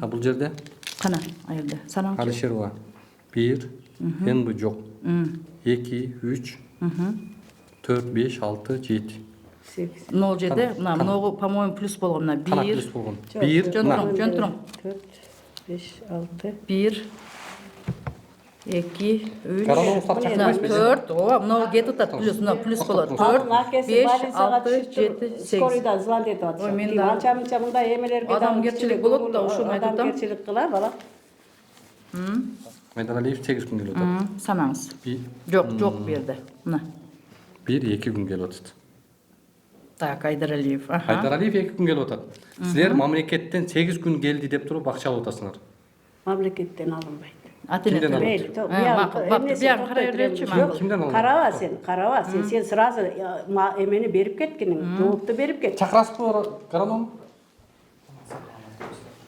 Бул жерде? Кана, айылда. Санаңызчы? Алишерова 1, энби жок. 2, 3, 4, 5, 6, 7. 8. Нол жерде, мына много, по-моему, плюс болгон, мына 1. Кана плюс болгон. 1, жөн турум. 5, 6. 1 2 3 Короновустар чакырбайсызбы? 4 ооба мына кетип атат плюс мына плюс болот 4 5 6 7 8 Скорыйдан звонить этип атышат. Ой, мен Тиги да- анча мынча мындай эмелерге Адамгерчилик болот да, ошону айтып атам. Адамгерчилик кылар бала. Айдаралиев 8 күн келип атат. санаңыз жок бу жерде мына 1-2 күн келип атат. так Айдаралиев Айдаралиев 2 күн келип атат. Силер мамлекеттен 8 күн келди деп туруп акча алып атасыңар. Мамлекеттен алынбайт. Кимден алып Мейли, атасың? биян карай берчи Кимден алып? Караба сен сразу эмени берип кеткиниң, жоопту берип кет. Чакырасызбы агроном?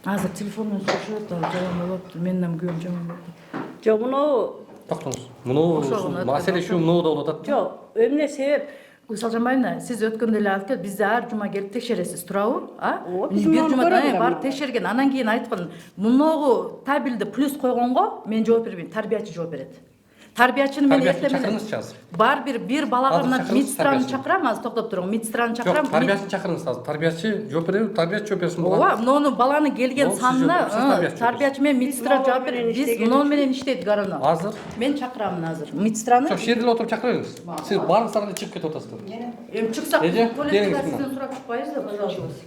азыр телефондон сурашат жаман болот менден күйөөм жаман болот Жок, муну Токтоңуз. Муну маселе ушу муну болуп атат. жок, эмне себеп? Гүлсал Жамбаевна, сиз өткөндө эле айтып кетип, бизде ар жума келип текшересиз, туурабы? биз Бир муну жумадан көрөбүз. барып текшерген, анан кийин айткан, муногу табелди плюс койгонго мен жооп бербейм, тарбиячы жооп берет. Тарбиячыны мен Тарбиячыны чакырыңызчы азыр. бар бир балага Азыр мына чакырыңыз медсестраны тарбиячыны. чакырам, азыр токтоп туруң, медсестраны чакырам. Жок, тарбиячыны чакырыңыз азыр. Тарбиячы жооп береби, тарбиячы жооп берсин буга. Ооба, муну баланын келген Ол сиз санына жооп бересиз, тарбиячы тарбиячы менен медсестра жооп берет. Биз муну менен иштейт гарано. Азыр. Мен чакырам азыр. Медсестраны. Жок, жерде отуруп чакыра бериңиз. Сиз баарыңыздар эле чыгып кетип атасыздар. Эми чыксак, Эже, коллективда келиңиз сизден мына. сурап чыкпайбыз да, пожалуйста.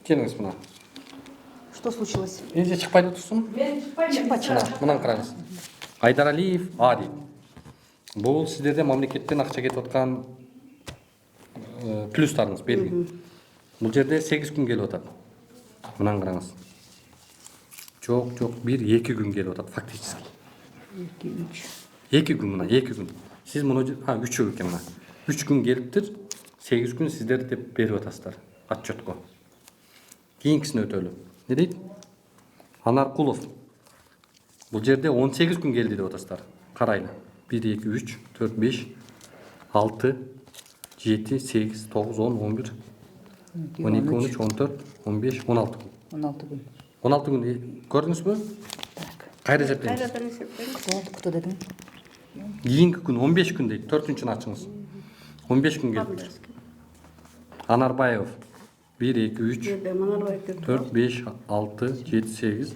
Келиңиз мына. Что случилось? Эже чыкпай турсун. Мен чыкпайм. Мынан караңыз. Айдаралиев А дейт. Бул сиздерде мамлекеттен акча кетип аткан плюстарыңыз белги. Бул жерде 8 күн келип атат. Мынан караңыз. Жок, 1-2 күн келип атат фактически. 2 күн мына, 2 күн. Сиз муну 3 экен мына. 3 күн келиптир, 8 күн сиздер деп берип атасыздар отчетко. Кийинкисин өтөлү. Не дейт? Анаркулов. Бул жерде 18 күн келди деп атасыздар. Карайлы. 1, 2, 3, 4, 5, 6, 7, 8, 9, 10, 11, 12, 13, 14, 15, 16 күн. 16 күн. 16 күн көрдүңүзбү? Кайра эсептеңиз. Күтө дедим. Кийинки күн 15 күн дейт. 4-күнчүнү ачыңыз. 15 күн келиптир. Анарбаев 1, 2, 3, 4, 5, 6, 7, 8,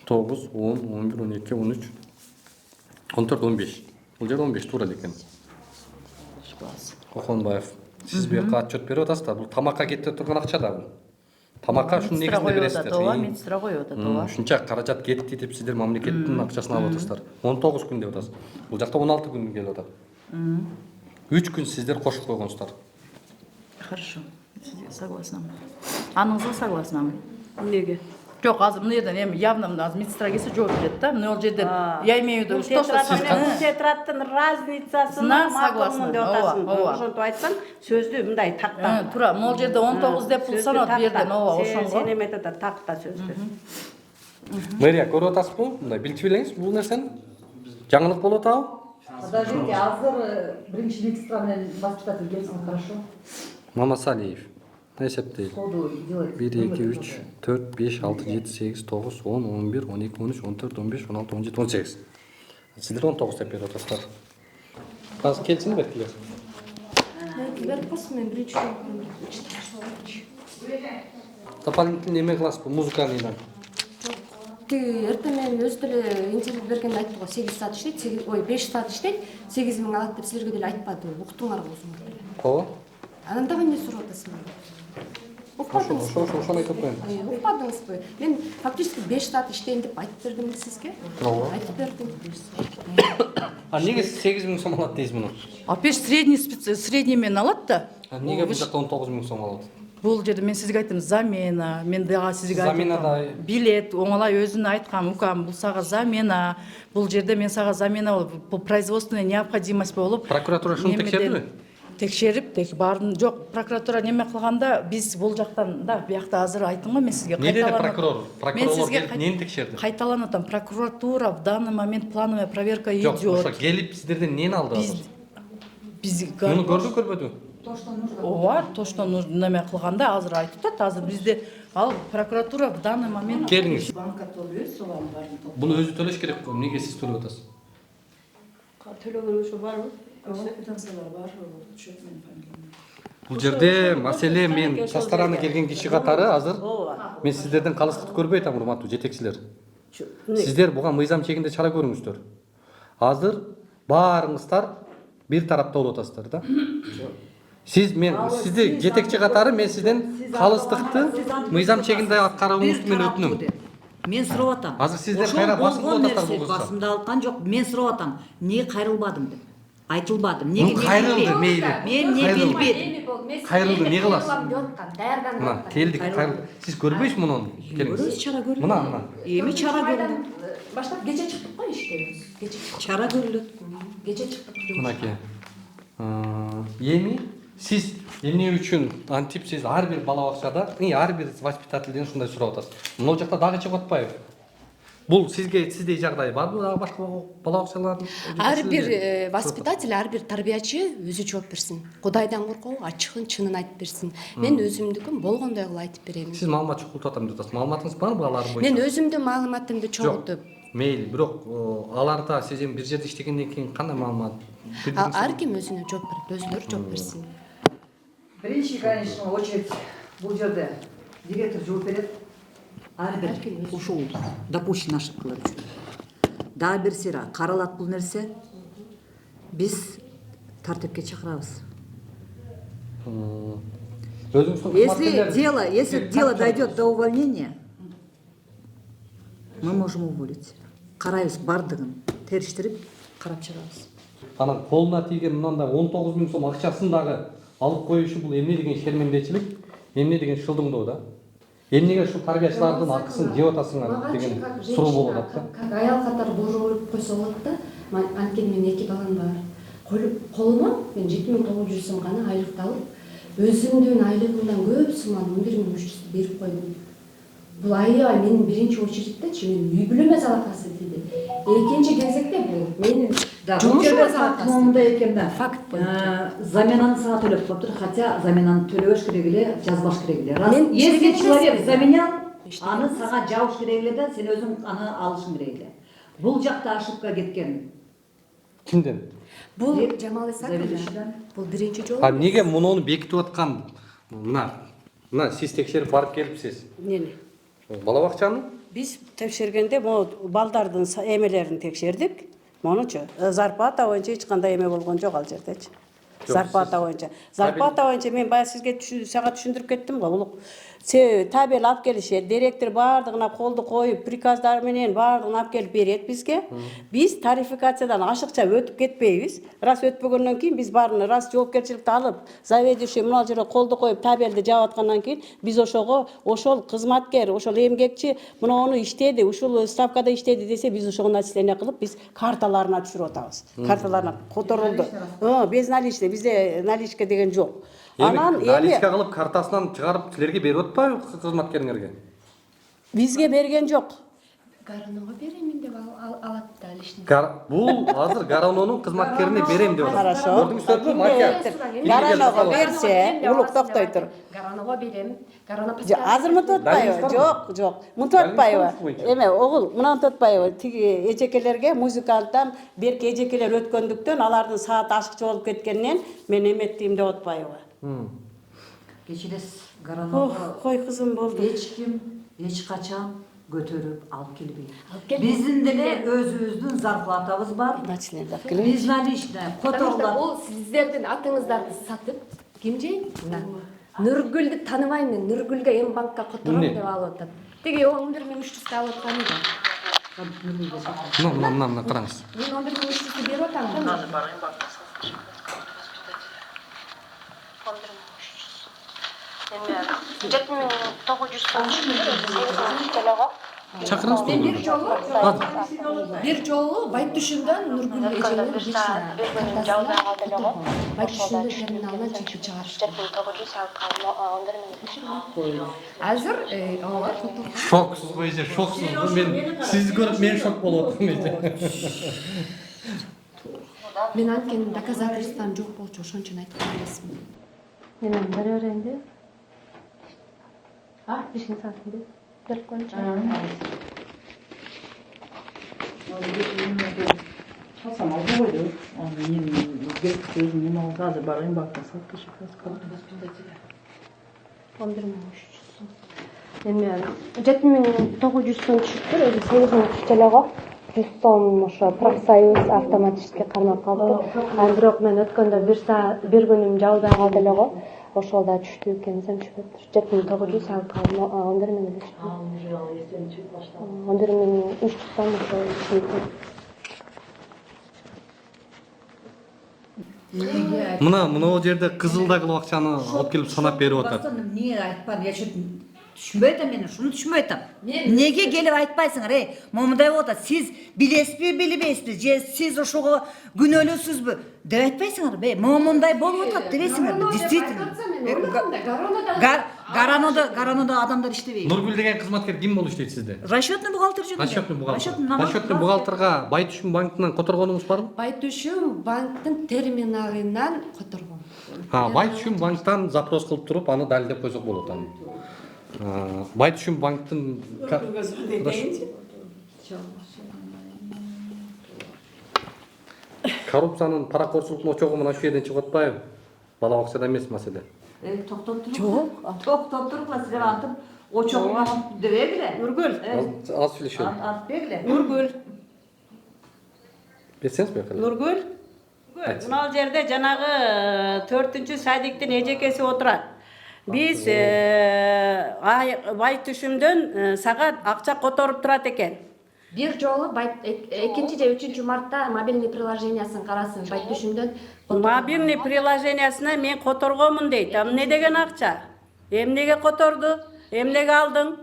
9, 10, 11, 12, 13, 14, 15. Бул жерде 15 туура экен. Кохонбаев. Сиз бу жака отчет берип атасыздар. Бул тамакка кетип турган акча да бул. Тамакка ушунун негизинде бересиздер. Ооба, медсестра коюп атат, ооба. Ушунча каражат кетти деп сиздер мамлекеттин акчасын алып атасыздар. 19 күн деп атасыз. Бул жакта 16 күн келип атат. 3 күн сиздер кошуп койгонсуздар. Хорошо. Сизге согласнамын. Аныңызга согласнамын. Неге? Жок, азыр мына жерден эми явно мына азыр медсестра келсе жооп берет да. Мына ол жерден я имею в виду, что Тетраттын разницасын согласна. деп атасың. Ошентип айтсаң, сөздү мындай такта. Туура, мына жерде 19 деп пул санат бу жерден, ооба, ошоңго. Сен эметет такта сөздү. Мэрия көрүп атасызбы? Мындай билчү белеңиз бул нерсени? Жаңылык болуп атабы? Подождите, азыр биринчи медсестра менен воспитатель келсин, хорошо? Мамасалиев. Эсептейли. 1, 2, 3, 4, 5, 6, 7, 8, 9, 10, 11, 12, 13, 14, 15, 16, 17, 18. Сиздер 19 деп берип атасыздар. Азыр келсин беркилер. Берип койсун, мен биринчи Дополнительный эме кыласызбы? Музыканыйдан. Тиги эртең менен өзү деле интервью бергенде айтты го, 8 саат иштейт, 5 саат иштейт, 8 миң алат деп силерге деле айтпады, уктуңар болсуңар деле. Ооба. Анан дагы эмне сурап атасыңар? Ошону айтып коеюн. Укпадыңызбы? Мен фактически 5 саат иштейин деп айтып бердим сизге. Ооба. Айтып бердим. Неге 8 миң сом алат дейсиз муну? Опять средний менен алат да. Неге бул жакта 19 миң сом алат? Бул жерде мен сизге айттым, замена, мен дагы сизге айттым. Заменада билет, оңалай өзүнө айткан, укам, бул сага замена. Бул жерде мен сага замена болуп, по производственной необходимость болуп. Прокуратура шуну текшердиби? Текшерип, баарын жок, прокуратура неме кылганда биз бул жактан да биякта азыр айттым го мен сизге. Эмне деди прокурор? Прокурорлор келип эмнени текшерди? Кайталанып атам, прокуратура в данный момент плановая проверка идет. Жок, ошо келип сиздерден эмнени алды азыр? Биз муну көрдү көрбөдү? Ооба, то, что нужно неме кылганда азыр айтып атат, азыр бизде ал прокуратура в данный момент келиңиз. банка төлөйбүз, солардын баарын топ. Буну өзү төлөш керек го, эмнеге сиз төлөп атасыз? Төлөгөн ошо барбы? Бул жерде маселе мен со стороны келген киши катары азыр мен сиздерден калыстыкты көрбөй атам, урматтуу жетекчилер. Сиздер буга мыйзам чегинде чара көрүңүздөр. Азыр баарыңыздар бир тарапта болуп атасыздар да. Сизди жетекчи катары мен сизден калыстыкты мыйзам чегинде аткарууңузду мен өтүнөм. Мен сурап атам. Азыр сиздер кайра басып атасыздар бул кызга. Басымда алган жок. Мен сурап атам. Эмнеге кайрылбадым деп. Айтылбады. Эмнеге кайрылды мейли. Мен эмне билбедим. Кайрылды эмне кыласыз? Даярданып Мына келдик кайрылды. Сиз көрбөйсүз муну? Көрөбүз, чара көрүлөт. Мына. Эми чара көрүлөт. Баштап кече чыктык го иштебиз. Кече Чара көрүлөт. кече чыктык. Мынаке. Эми сиз эмне үчүн антип сиз ар бир бала бакчада, ар бир воспитательден ушундай сурап атасыз. Мына жакта дагы чыгып атпайбы? Бул сиздей жагдай барбы дагы башка бала бакчалардын? Ар бир воспитатель, ар бир тарбиячы өзү жооп берсин. Кудайдан коркобу, ачыгын, чынын айтып берсин. Мен өзүмдүкүн болгондой кылып айтып берем. Сиз маалымат чогултуп атам деп атасыз. Маалыматыңыз барбы алар боюнча? Мен өзүмдүн маалыматымды чогултуп. Мейли, бирок аларда сиз эми бир жерде иштегенден кийин кандай маалымат? Ар ким өзүнө жооп берет, өзүлөрү жооп берсин. Биринчи, конечно, очередь бул жерде директор жооп берет. Ар бир ушул допущенный ошибкалар үчүн. Дагы бир сыйра каралат бул нерсе. Биз тартипке чакырабыз. Если дело дойдет до увольнения, мы можем уволить. Карайбыз бардыгын териштирип карап чыгабыз. Анан колуна тийген мындай 19 000 сом акчасын дагы алып коюшу бул эмне деген шермендечилик, эмне деген шылдыңдоо да. Эмнеге ушул тарбиячылардын акысын жеп атасыңар деген суроо болуп атат да. Как аял катары божолуп койсо болот да. Анткени мен 2 балам бар. Колума мен 7900 сом гана айлыкты алып, өзүмдүн айлыгымдан көп сумманы 11300 берип койдум. Бул аябай менин биринчи очередтечи мен үй бүлөмө залакасы тийди. Экинчи кезекте бул менин жумушума залакасы. Мында экен да. Факт боюнча. Заменаны сага төлөп коюптур, хотя заменаны төлөбөш керек эле, жазбаш керек эле. Если человек заменял, аны сага жабыш керек эле да, сен өзүң аны алышың керек эле. Бул жакта ошибка кеткен. Кимден? Бул Жамал Исакович. Бул биринчи жолу. Эмнеге муну бекитип аткан? Мына сиз текшерип барып келипсиз. Эмнени? Бала бакчаны? Биз текшергенде могу балдардын эмелерин текшердик. Монучу зарплата боюнча эч кандай эме болгон жок ал жердечи. Зарплата боюнча. Зарплата боюнча мен баягы сизге сага түшүндүрүп кеттим го. Улук табел алып келишет, директор баардыгына колду коюп, приказдар менен баардыгын алып келип берет бизге. Биз тарификациядан ашыкча өтүп кетпейбиз. Раз өтпөгөндөн кийин биз баарын раз жоопкерчиликти алып, заведующий мына жерге колду коюп табелди жаап аткандан кийин биз ошол кызматкер, ошол эмгекчи муну иштеди, ушул ставкада иштеди десе биз ошого начисление кылып биз карталарына түшүрүп атабыз. Карталарына которулду. Без наличный, бизде наличка деген жок. Анан наличка кылып картасынан чыгарып силерге берип атпайбы кызматкериңерге? Бизге берген жок. Гаранова беремин деп алат да личный. Бул азыр Гаранонун кызматкерине берем деп атат. Хорошо. Көрдүңүздөрбү, Мария? Гаранова берсе, улук токтой тур. Гаранова берем. Гаранова Азыр мынтип атпайбы? Жок. Мынтип атпайбы? Эме, огул, мынтип атпайбы? Тиги эжекелерге, музыканттан берки эжекелер өткөндүктөн, алардын сааты ашыкча болуп кеткенинен мен эметтим деп атпайбы? Кечиресиз, Гаранова. Кой кызым болду. Эч ким, эч качан көтөрүп алып келбейт. Биздин деле өзүбүздүн зарплатабыз бар. Биз наличный которулат. Бул сиздердин атыңыздарды сатып, ким жейт? Нургүлдү тааныбайм мен. Нургүлгө эм банкка котором деп алып атат. Тиги 11300 алып аткан да. Мына караңыз. Мен 11300 берип атам. Чакырыңыз мен бир жолу Байтүшүндөн Нургүл эжеңдин Байтүшүндө терминалынан чекип чыгарышты. Азыр шоксуз го эже, шоксуз. Мен сизди көрүп мен шок болуп атам эже. Мен анткени доказательствам жок болчу, ошон үчүн айткан эмесмин. Мен бир өрөндө бишин саатында берип койчу. Çalsam aldı koydu. Onun gözüm bunu gazı barayım baktım sattı şu kız kaldı. 11300. Эми 7900 сом түшүптүр. Өзү 8 түштү эле го. 100 сом ошо профсоюз автоматически кармап калды. Бирок мен өткөндө бир күнүм жабылбай калды эле го. Ошол да түштү экенсем түшпөптүр. 7900 алып калдым. 11 миң түштү. 11 миң 300 сом ошо түштү. Мына жерде кызылдагы акчаны алып келип санап берип атат. Эмне айтпадым, я чөт түшүнбөй атам, мен ушуну түшүнбөй атам. Эмнеге келип айтпайсыңар, момундай болуп атат. Сиз билесизби, билбейсизби, же сиз ошого күнөөлүүсүзбү деп айтпайсыңар, момундай болуп атат дебейсиңерби? Действительно. Гаранода адамдар иштебейт. Нургүл деген кызматкер ким болуп иштейт сизде? Расчетный бухгалтер жөнүндө. Расчетный бухгалтер. Расчетный бухгалтерга Байтүшүм банкынан которгонуңуз барбы? Байтүшүм банктын терминалынан которгом. Байтүшүм банктан запрос кылып туруп, аны далилдеп койсок болот аны. Байтүшүм банктын коррупциянын паракорсулуктун очогу мына ушул жерден чыгып атпайбы? Бала бакчада эмес маселе. Токтоп туруп. Жок, токтоп туруп, силер антып очогуңа дебегиле. Нургүл. Аз сүйлөшөлү. Антбегиле. Нургүл. Берсеңиз бекер. Нургүл. Мына жерде жанагы 4-чү садиктин эжекеси отурат. Биз Байтүшүмдөн сага акча которуп турат экен. Бир жолу 2 же 3 мартта мобильный приложениясын карасын Байтүшүмдөн. Мобильный приложениясына мен которгонмун дейт. Эмне деген акча? Эмнеге которду? Эмнеге алдың?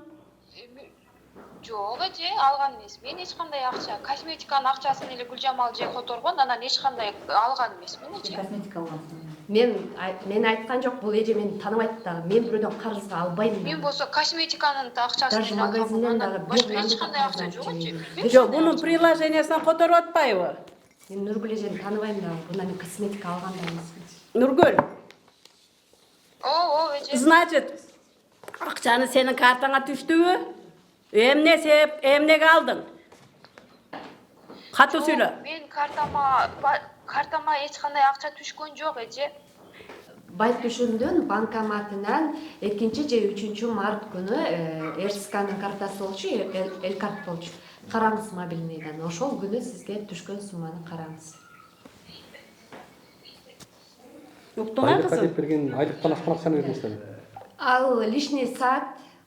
Жок эже, алган эмес. Мен эч кандай акча, косметиканын акчасын эле Гүлжамал же которгон, анан эч кандай алган эмесмин эже. Косметика алгансың. Мен айткан жок, бул эже мени тааныбайт да. Мен бирөөдөн карызга албайм. Мен болсо косметиканын акчасын эле алгам. Башка эч кандай акча жок эже. Жок, бунун приложениясынан которуп атпайбы? Мен Нургүл эжени тааныбайм да. Бундан мен косметика алган да эмесмин. Нургүл. Эже. Значит, акчаны сенин картаңа түштүбү? Эмне себеп, эмнеге алдың? Катуу сүйлө. Мен картама эч кандай акча түшкөн жок эже. Байтүшүмдүн банкоматынан 2 же 3 март күнү РСКнын картасы болчу, Элкарт болчу. Караңыз мобильныйдан. Ошол күнү сизге түшкөн сумманы караңыз. Уктуңа кызым? Айлыкка берген айлыктан ашкан акчаны бердиңиздерби? Ал лишний саат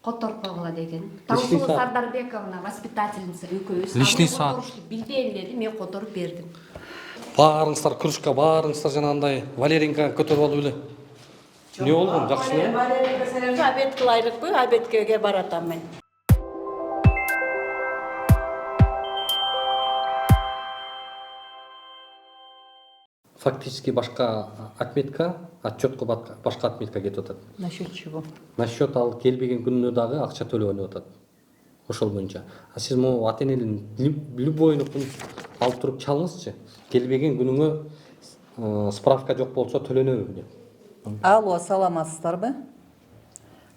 которуп койгула деген. Таңсулуу Сардарбековна воспитательница экөөбүз. Лишний саат. Билбейм деди, мен которуп бердим. Баарыңыздар кружка, баарыңыздар жанагындай Валеринка көтөрүп алып эле. Не болгон, жакшымы? Валеринка силерге обед кылайлыкпы? Обедке баратам мен. Фактически башка отметка, отчетко башка отметка кетип атат. Насчет чего? Насчет ал келбеген күнүнө дагы акча төлөнүп атат. Ошол боюнча. А сиз могу ата-эненин любой нукун алып туруп чалыңызчы. Келбеген күнүңө справка жок болсо төлөнөбү деп. Алло, саламатсыздарбы?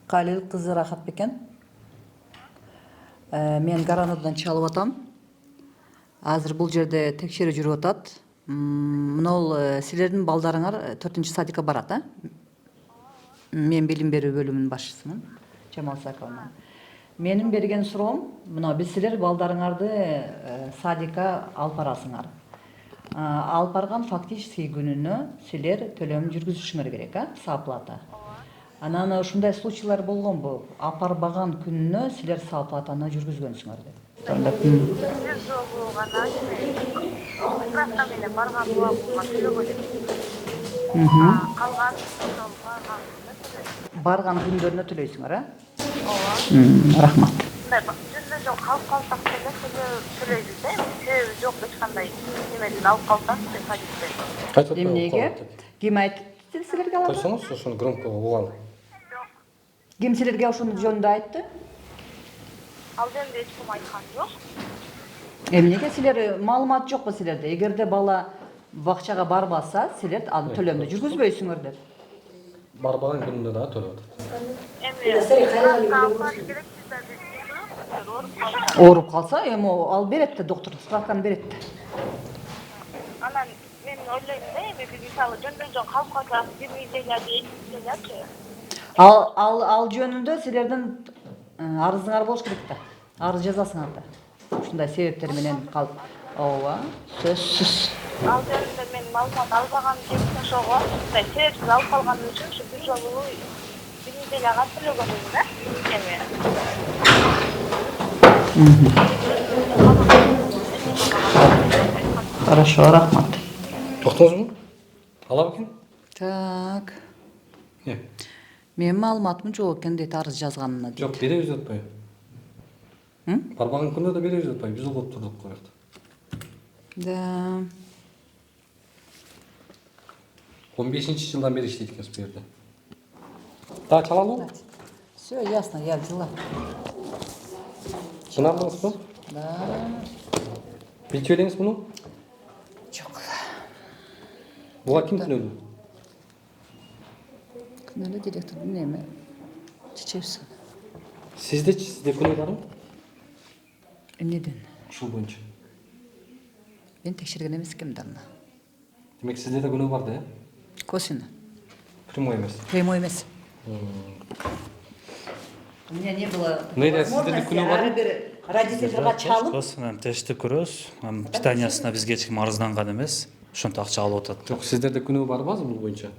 Калил кызы Рахат бекен. Мен Гаранодан чалып атам. Азыр бул жерде текшерүү жүрүп атат. Мынол силердин балдарыңар 4-чү садикка барат, а? Мен билим берүү бөлүмүнүн башчысымын, Жамал Саковна. Менин берген суроом, мына биз силер балдарыңарды садикка алып барасыңар. Алып барган фактически күнүнө силер төлөм жүргүзүшүңөр керек, а? Сооплата. Анан ушундай случайлар болгонбу? Апарбаган күнүнө силер сооплатаны жүргүзгөнсүңөр деп. Барган күндөрүнө төлөйсүңөр, а? Рахмат. Эмнеге? Ким айтты силерге аларды? Койсоңуз, ошону громко угалы. Ким силерге ошонун жөнүндө айтты? Ал жөнүндө эч ким айткан жок. Эмнеге силер маалымат жокпу силерде? Эгерде бала бакчага барбаса, силер аны төлөмдү жүргүзбөйсүңөр деп. Барбаган күнүндө дагы төлөп атат. Ооруп калса, эми ал берет да, доктор справканы берет да. Анан мен ойлойм да, эми биз мисалы жөн калып калсак, 1 миң теңге, 2 миң теңгечи. Ал жөнүндө силердин арызыңар болуш керек да. Арыз жазасыңар да. Ушундай себептер менен калып. Ооба, сөзсүз. Ал жеринде мен маалымат албаганым жеп ошого мындай себепсиз алып калганым үчүн ушу бир жолу бир неделяга төлөгөн эле да. Хорошо, рахмат. Тоқтыңызбы? Ала бекен? Так. Не? Менин маалыматым жок экен дейт арыз жазганына дейт. Жок, беребиз деп атпайбы? Барбаган күндө да беребиз деп атпайбы? Биз угуп турдук кой жакта. Да. 15-жылдан бери иштейт экенсиз бу жерде. Да, чалалуу? Все ясно, я взяла. Чынардыңызбы? Да. Билчү элеңиз муну? Жок. Буга ким күнөөлүү? Күнөөлүү директордун эми чечебиз. Сизде күнөө барбы? Эмнеден? Ушул боюнча. Мен текшерген эмес экенмин да аны. Демек сизде да күнөө бар да, э? Косвенно. Прямой эмес. Прямой эмес. У меня не было возможности ары бир родительдерге чалып. Косвенно тештеп көрөбүз. Питаниясына бизге эч ким арызданган эмес. Ошентип акча алып атат. Жок, сиздерде күнөө барбы азыр бул боюнча?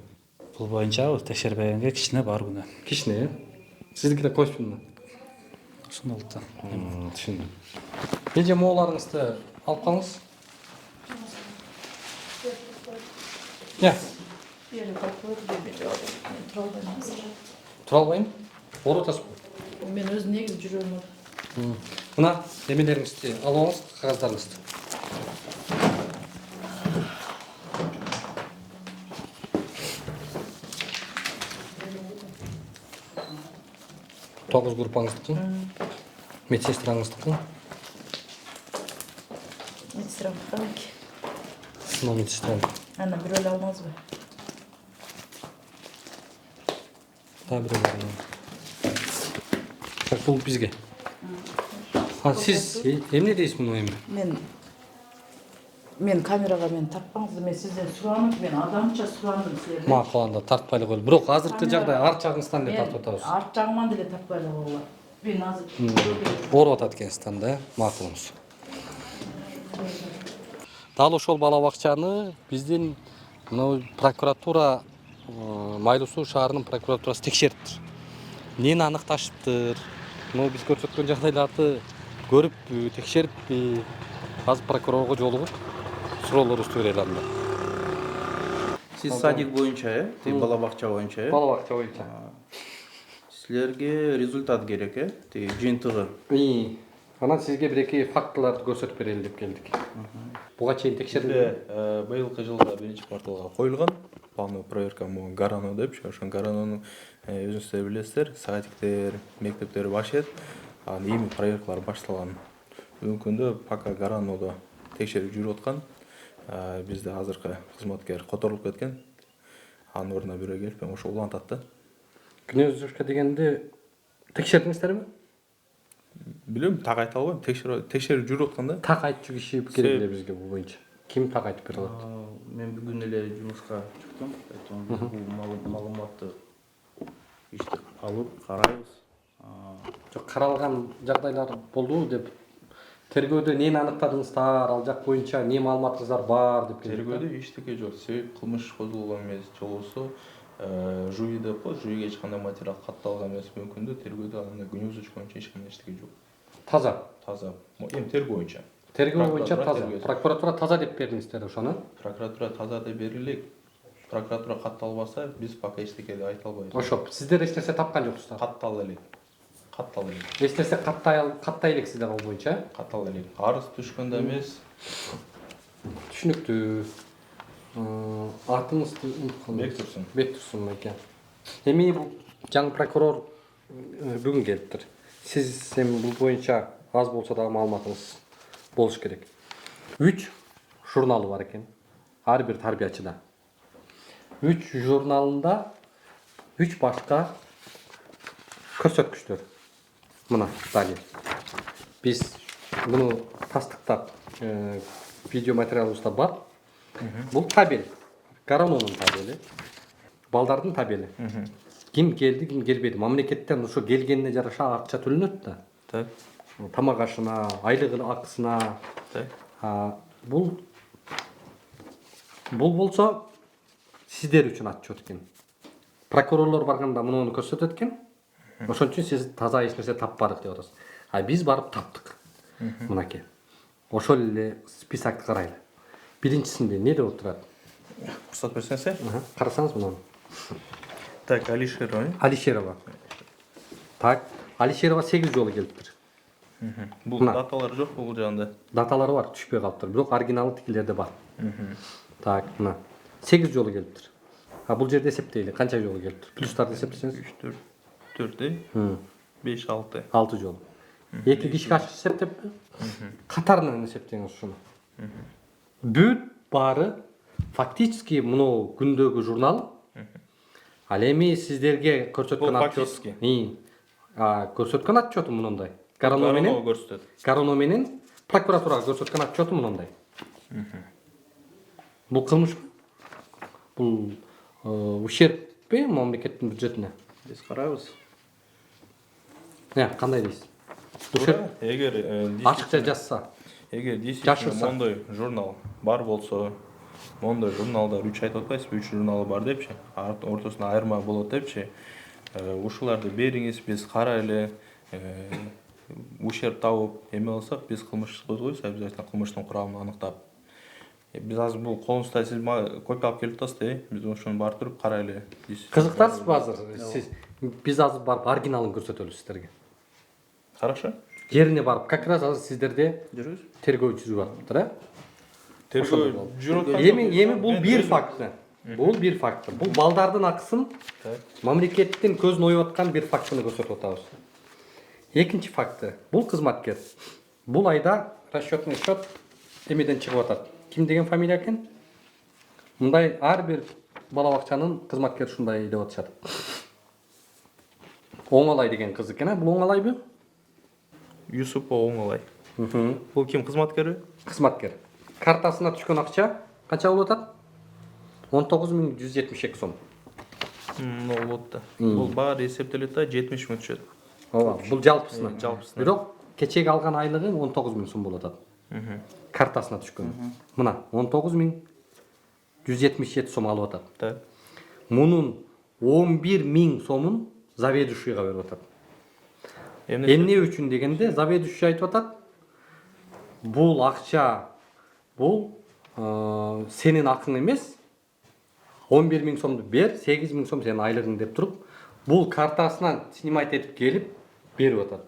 Бул боюнча текшербегенге кичине бар күнөө. Кичине, э? Сиздики да косвенно. Ошондой болуп да. Түшүндүм. Эже мооларыңызды алып калыңыз. Я. Тура албайм. Ооруп атасызбы? Мен өзүм негизи жүрөм. Мына эмелериңизди алып алыңыз, кагаздарыңызды. Тогуз группаңыздыкы, медсестраңыздыкы. Медсестрам канки. Сыноо медсестрам. Ана бирөө эле алмазбы? Да, бирөө эле. Так, бул бизге. Сиз эмне дейсиз муну эми? Мен камерага тартпаңыз, мен сизден суранып, мен адамча сурандым силерден. Макул, анда тартпайлы коелу. Бирок азыркы жагдай арт жагыңыздан эле тартып атабыз. Арт жагыман деле тартпайлы коелу. Мен азыр Ооруп атат экенсиз анда, э? Макулуңуз. Дал ошол бала бакчаны биздин мына прокуратура, Майлуу Суу шаарынын прокуратурасы текшериптир. Эмнени аныкташыптыр? Мына биз көрсөткөн жагдайларды көрүппү, текшериппи? Азыр прокурорго жолугуп суроолорубузду берели анда. Сиз садик боюнча, бала бакча боюнча, Бала бакча боюнча. Силерге результат керек, жыйынтыгы. Анан сизге бир-эки фактыларды көрсөтүп берели деп келдик. Буга чейин текшерилди. Быйылкы жылда биринчи кварталга коюлган. Плановый проверка Гарано депчи, ошо Гаранонун өзүңүздөр билесиздер, садиктер, мектептер баштайт. Анан эми проверкалар башталган. Бүгүнкү күндө пока Гаранодо текшерип жүрүп аткан. Бизде азыркы кызматкер которулуп кеткен. Анын ордуна бирөө келип, ошо улантат да. Күнөөзүшкө дегенде текшердиңиздерби? Билем, так айта албайм. Текшерип жүрүп аткан да. Так айтчу киши керек эле бизге бул боюнча. Ким так айтып бере алат? Мен бүгүн эле жумушка чыктым. Бул маалыматты иштеп алып карайбыз. Жок, каралган жагдайлар болду деп тергөөдө эмнени аныктадыңыздар, ал жак боюнча эмне маалыматыңыздар бар деп келди. Тергөөдө эчтеке жок. Себеп кылмыш козголгон эмес, же болбосо жуй деп коет, жуйга эч кандай материал катталган эмес. Бүгүнкү күндө тергөөдө андай күнөөсүч боюнча эч кандай эчтеке жок. Таза. Таза. Эми тергөө боюнча. Тергөө боюнча таза. Прокуратура таза деп бердиңиздер ошону? Прокуратура таза деп берилик. Прокуратура катталбаса, биз пока эчтеке айта албайбыз. Ошо, сиздер эч нерсе тапкан жоксуздар. Каттала элек. Каттала элек. Эч нерсе каттай элек сиздер ал боюнча? Каттала элек. Арыз түшкөндө эмес. Түшүнүктүү. Атыңызды Бектурсун. Бектурсун экен. Эми бул жаңы прокурор бүгүн келиптир. Сиз эми бул боюнча аз болсо да маалыматыңыз болуш керек. 3 журналы бар экен. Ар бир тарбиячыда. 3 журналында 3 башка көрсөткүчтөр. Мына далее. Биз муну тастыктап видео материалыбызда бар. Бул табел. Гаранонун табели. Балдардын табели. ким келди, ким келбеди. Мамлекеттен ошо келгенине жараша акча төлөнөт да. Так. Тамак ашына, айлык акысына. Так. Бул болсо сиздер үчүн отчет экен. Прокурорлор барганда муну көрсөтөт экен. Ошон үчүн сиз таза эч нерсе таппадык деп атасыз. Биз барып таптык. Мынакей. Ошол эле списокты карайлы. Биринчисинде эмне деп отурат? Уруксат берсеңиз. Карасаңыз муну. Так, Алишерова. Алишерова. Так, Алишерова 8 жолу келиптир. Бул даталары жок бул жагында. Даталары бар, түшпөй калыптыр. Бирок оригинал тикилерде бар. Так, мына 8 жолу келиптир. Бул жерде эсептейли, канча жолу келиптир? Плюстарды эсептесеңиз. 3, 4, 5, 6. 6 жолу. Эки кишиге ачык эсептеппи? Катарынан эсептеңиз ушуну. Бүт баары фактически муну күндөгү журнал. Ал эми сиздерге көрсөткөн отчет. Көрсөткөн отчету мындай. Гарано менен прокуратурага көрсөткөн отчету мындай. Бул кылмыш. Бул ущербпи мамлекеттин бюджетине? Биз карайбыз. Кандай дейсиз? Эгер ачыкча жазса, эгер действительно мондой журнал бар болсо, мондой журналдар 3 айтып атпайсызбы, 3 журналы бар депчи, ортосунда айырма болот депчи. Ушуларды бериңиз, биз карайлы, ущерб табып эме алсак, биз кылмыш козгойбуз, обязательно кылмыштын курамын аныктап. Биз азыр бул колуңузда сиз копия алып келип атасыз, биз ошону барып туруп карайлы. Кызыктарсызбы азыр? Биз азыр барып оригиналын көрсөтөлү сиздерге. Хорошо. Жерине барып, как раз азыр сиздерде тергөө жүзүп атыптыр, Тергөө жүрүп Эми бул бир факт. Бул бир факт. Бул балдардын акысын мамлекеттин көзүн оюп аткан бир фактыны көрсөтүп атабыз. Экинчи факты. Бул кызматкер. Бул айда расчетный счет эмеден чыгып атат. Ким деген фамилия экен? Мындай ар бир бала бакчанын кызматкери ушундай деп атышат. Оңалай деген кыз экен, бул оңалайбы? Юсупова Оңалай. Бул ким, кызматкери? Кызматкер. Картасына түшкөн акча канча болуп атат? 19.172 сом. Болот да. Бул баары эсептелет да 70 000 түшөт. Ооба, бул жалпысына. Бирок кечеги алган айлыгы 19 000 сом болуп атат. Картасына түшкөн. Мына 19.177 сом алып атат. Мунун 11 000 сомун заведующийга берип атат. Эмне үчүн дегенде заведующий айтып атат, бул акча бул сенин акың эмес. 11 000 сомду бер, 8 000 сом сенин айлыгың деп туруп, бул картасынан снимать этип келип берип атат.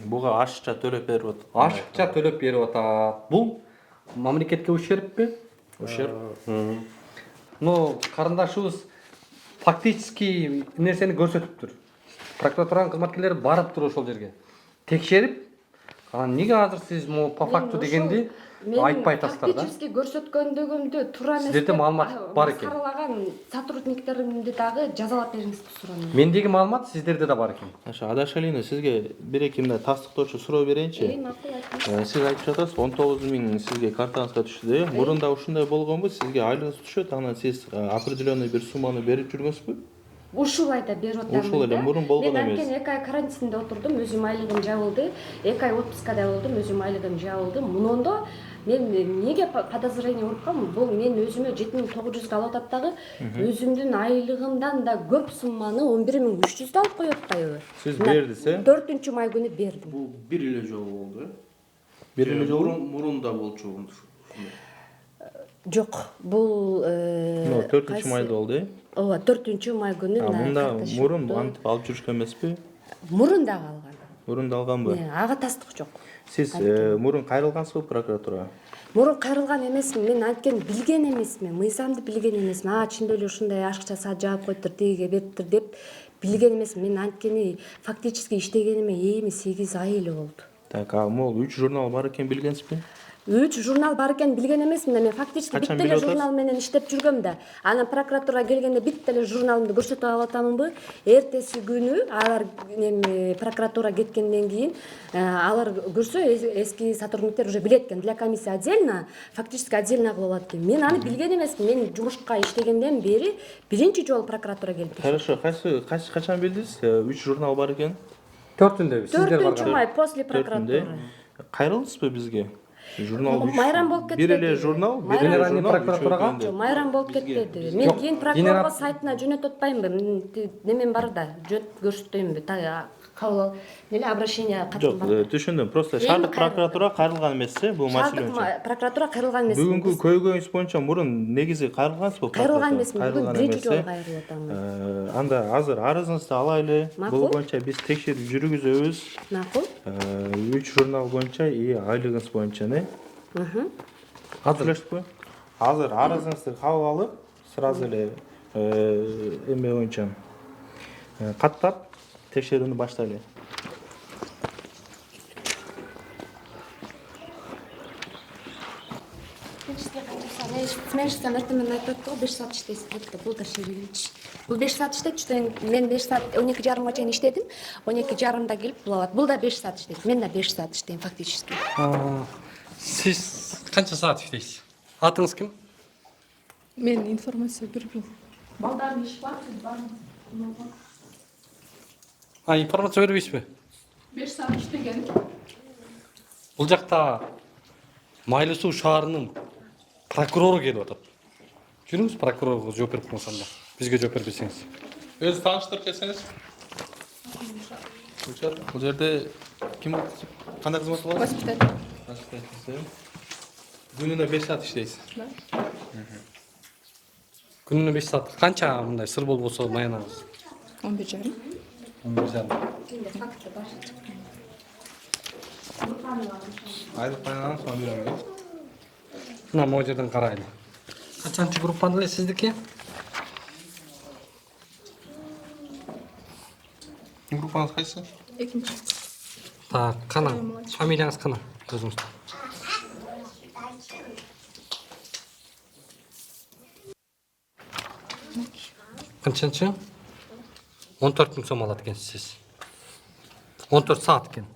Буга ашыкча төлөп берип атат. Ашыкча төлөп берип атат. Бул мамлекетке ущербпи? Ущерб. Но карындашыбыз фактически нерсени көрсөтүптүр. Прокуратуранын кызматкерлери барыптыр ошол жерге. Текшерип, неге азыр сиз по факту дегенди айтпай атасыздар да? Фактически көрсөткөндөгүмдү туура эмес. Сиздерде маалымат бар экен. Каралаган сотрудниктеримди дагы жазалап бериңизди суранам. Мендеги маалымат сиздерде да бар экен. Адашалина, сизге бир-эки мындай тастыктоочу суроо берейинчи. Сиз айтып жатасыз 19 000 сизге картаңызга түштү. Мурунда ушундай болгонбу? Сизге айлыгыңыз түшөт, анан сиз определенный бир сумманы берип жүргөнсүзбү? Ушул айда берип атам. Ушул эле мурун болгон эмес. Мен анткени 2 ай карантинде отурдум, өзүм айлыгым жабылды. 2 ай отпускада болдум, өзүм айлыгым жабылды. Мунондо мен неге подозрение уруп калдым? Бул мен өзүмө 7900 алып атат дагы, өзүмдүн айлыгымдан да көп сумманы 11300 алып коюп атпайбы? Сиз бердисе? 4-май күнү бердим. Бул бир эле жолу болду, Бир эле жолу? Мурунда болчу. Жок, бул 4-майда болду, Ооба, 4-май күнү мында мурун антип алып жүрүшкөн эмеспи? Мурун дагы алган. Мурун да алганбы? Ага тастык жок. Сиз мурун кайрылгансызбы прокуратурага? Мурун кайрылган эмесмин, мен анткени билген эмесмин, мыйзамды билген эмесмин. Чындап эле ушундай ашыкча саат жаап коюптур, тигиге бериптир деп билген эмесмин. Мен анткени фактически иштегениме эми 8 ай эле болду. Так, могул 3 журнал бар экен билгенсизби? 3 журнал бар экенин билген эмесмин да. Мен фактически Качан бит эле билип журнал менен иштеп жүргөм да. Анан прокуратурага келгенде бит эле журналымды көрсөтүп алып атамынбы? Эртеси күнү алар прокуратура кеткенден кийин алар көрсө эски сотрудниктер уже билет экен. Для комиссии отдельно, фактически отдельно кылып алат экен. Мен аны билген эмесмин. Мен жумушка иштегенден бери биринчи жолу прокуратура келди. Хорошо, качан билдиңиз? 3 журнал бар экен. 4-үндө сиздер 4 май после прокуратуры. Кайрылдыңызбы бизге? Журнал Майрам болуп кетти. Бир эле журнал, Генеральный прокуратурага. Майрам болуп кетти. Мен кийин прокурорго сайтына жөнөтүп атпаймынбы? Немем бар да, көрсөтпөймүнбү? Кабыл эле обращение Жок, түшүндүм. Просто шаардык прокуратура кайрылган эмес, бул маселе үчүн. Шаардык прокуратура кайрылган эмес. Бүгүнкү көйгөйүңүз боюнча мурун негизи кайрылгансызбы? Кайрылган эмесмин. Бүгүн биринчи жолу кайрылып атам. Анда азыр арызыңызды алайлы. Бул боюнча биз текшерип жүргүзөбүз. Макул. 3 журнал боюнча и айлыгыңыз боюнча, не? Азыр арызыңызды кабыл алып, сразу эле эме боюнча каттап текшерүүнү баштайлы. Сменщица эртемен айтып атты го 5 саат иштейсиз депти. Бул да шеригинчи. Бул 5 саат иштейт, мен 5 саат 12:30 чейин иштедим. 12:30 келип булат. Бул да 5 саат иштейт. Мен да 5 саат иштейм фактически. Сиз канча саат иштейсиз? Атыңыз ким? Мен информация бербейм. Балдардын иши бар, Информация бербейсизби? 5 саат иштеген. Бул жакта Майлы Суу шаарынын прокурору келип атат. Жүрүңүз прокурорго жооп берип койсоң да. Бизге жооп бербесеңиз. Өз тааныштырып кетсеңиз. Бул жерде ким кандай кызмат кыласыз? Воспитатель. Күнүнө 5 саат иштейсиз. Күнүнө 5 саат. Канча мындай сыр болбосо маянаңыз? 11:30. 11:30. Айлык пайынан соң берем. Мына могу жерден карайлы. Качанчы группаны эле сиздики? Группаңыз кайсы? Экинчи. Так, кана. Фамилияңыз кана? Өзүңүз. Канчанчы? 14 миң сом алат экенсиз сиз. 14 саат экен.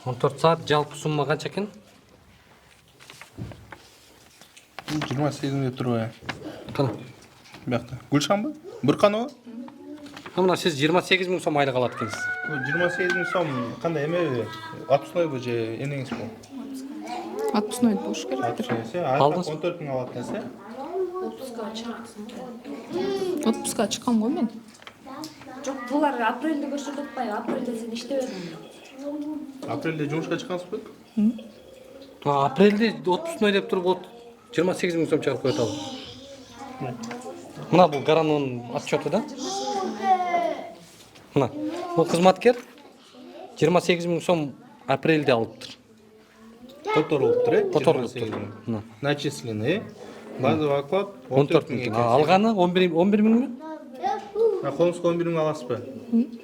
14 саат жалпы сумма канча экен? 28 деп турбайбы? Кана. Бияқта. Гүлшанбы? Бурканова? Мына сиз 28 миң сом айлык алат экенсиз. 28 миң сом кандай эме? Отпускнойбу же эмеңизби? Отпускной болуш керектир. Алдыңыз 14 миң алат экенсиз. Отпускка чыккам го мен. Жок, булар апрелде көрсөтүп атпайбы? Апрелде сен иштебедиңби? Апрелде жумушка чыккансызбы? Апрелде отпускной деп туруп 28 миң сом чыгарып коет ал. Мына бул Гаранонун отчету да? Мына. Бул кызматкер 28 миң сом апрелде алыптыр. Которулуптур, э? Которулуптур. Начислены. Базовый оклад 14 миң. Алганы 11 миңби? Колуңузга 11 миң аласызбы?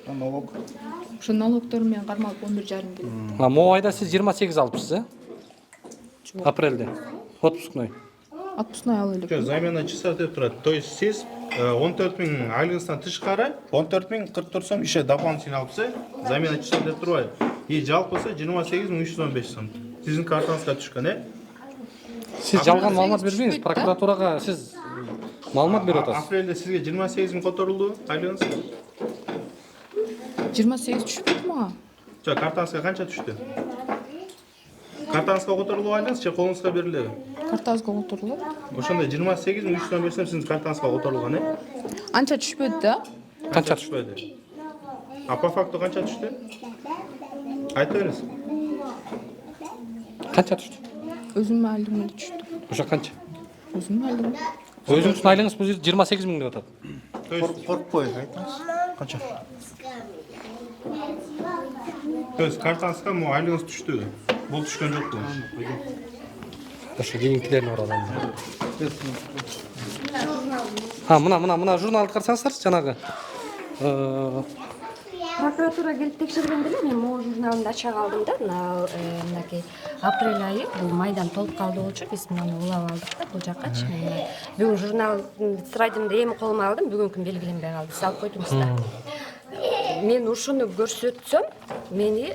Налог. Ошо налогдор менен кармалып 11,5 келет. Могу айда сиз 28 алыпсыз, э? Апрелде. Отпускной. Отпускной алып элек. Замена часов деп турат. То есть сиз 14 миң айлыгыңыздан тышкары 14 миң 44 сом иши дополнительно алыпсыз. Замена часов деп турбайбы? И жалпысы 28 миң 315 сом. Сиздин картаңызга түшкөн, э? Сиз жалган маалымат бербеңиз. Прокуратурага сиз маалымат берип атасыз. Апрелде сизге 28 миң которулду айлыгыңыз? 28 түшпөйт мага. Жок, картаңызга канча түштү? Картаңызга которулуу айлыгыңыз же колуңузга берилеби? Картаңызга которулат. Ошондой 28 миң 315 сом сиздин картаңызга которулган, э? Анча түшпөдү да? Канча түшпөдү? А по факту канча түштү? Айтып бериңиз. Канча түштү? Өзүмдүн айлыгым эле түштү. Ошо канча? Өзүмдүн айлыгым. Өзүңүздүн айлыгыңыз бул 28 миң деп атат. Коркпой айтыңыз. Канча? То есть картаңызга могу айлыгыңыз түштү. Бул түшкөн жокпу? Ошо кийинкилерин баралам. Мына журналды карасаңыздар, жанагы прокуратура келип текшергенде эле мен могу журналымды ача калдым да мынакей апрель айы бул майдан толуп калды болчу, биз муну улап алдык да бул жаккачы. Бүгүн журнал тетрадымды эми колума алдым, бүгүнкү күн белгиленбей калды. Биз алып койдуңуз да. Мен ушуну көрсөтсөм, мени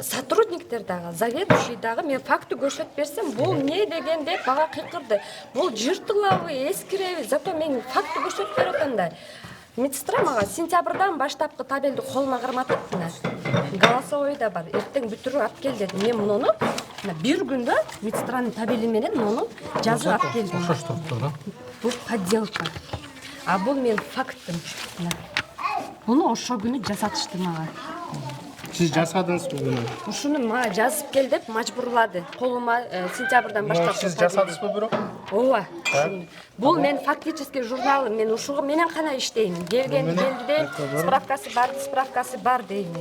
сотрудниктер дагы, заведующий дагы мен факты көрсөтүп берсем, бул эмне деген деп бага кыйкырды. Бул жыртылабы, эскиреби? Зато мен факты көрсөтүп берип атам да. Медсестра мага сентябрдан баштапкы табелди колума карматып, голосовой да бар. Эртең бүтүрүп алып кел деди. Мен муну бир күндө медсестранын табели менен муну жазып алып келдим. Ошош туруптур да. Бул подделка. А бул мен фактым. Буну ошо күнү жасатышты мага. Сиз жасадыңызбы буну? Ушуну мага жазып кел деп мажбурлады. Колума сентябрдан баштап. Сиз жасадыңызбы бирок? Ооба. Бул мен фактически журнал, мен ушуга менен гана иштейм. Келген келди, справкасы бар дейм.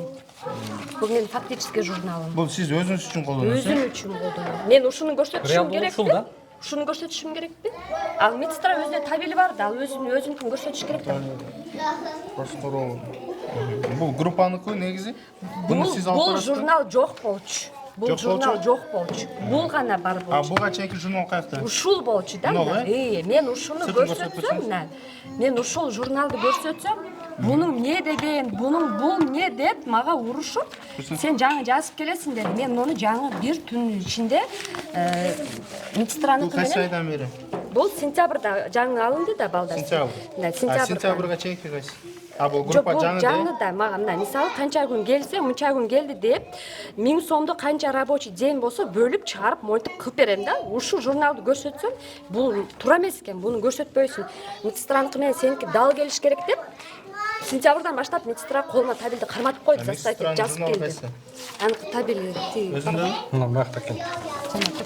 Бул мен фактически журналым. Бул сиз өзүңүз үчүн колдоносуз? Өзүм үчүн колдоном. Мен ушуну көрсөтүшүм керекпи? Ушуну көрсөтүшүм керекпи? Ал медсестра өзүнө табели бар да, ал өзүнүкүн көрсөтүш керек да. Бул группаныкы негизи? Буну сиз алып Бул журнал жок болчу. Бул журнал жок болчу. Бул гана бар болчу. А буга чейинки журнал каякта? Ушул болчу да. Мен ушуну көрсөтсөм, мен ушул журналды көрсөтсөм, бунун эмне деген, бунун бул эмне деп мага урушуп, сен жаңы жазып келесиң деди. Мен муну жаңы бир түнүн ичинде медсестраныкы менен. Кайсы айдан бери? Бул сентябрда жаңы алынды да балдар. Сентябрга чейинки кайсы? А бул группа жаңы да? Жаңы да, мага мына мисалы канча күн келсе, мынча күн келди деп 1000 сомду канча рабочий день болсо бөлүп чыгарып монтип кылып берем да. Ушул журналды көрсөтсөм, бул туура эмес экен, буну көрсөтпөйсүң. Медсестраныкы менен сеники дал келиш керек деп сентябрдан баштап медсестра колума табелди карматып койду, заставить жазып келди. Аныкы табели өзүндө? Мына бакта экен.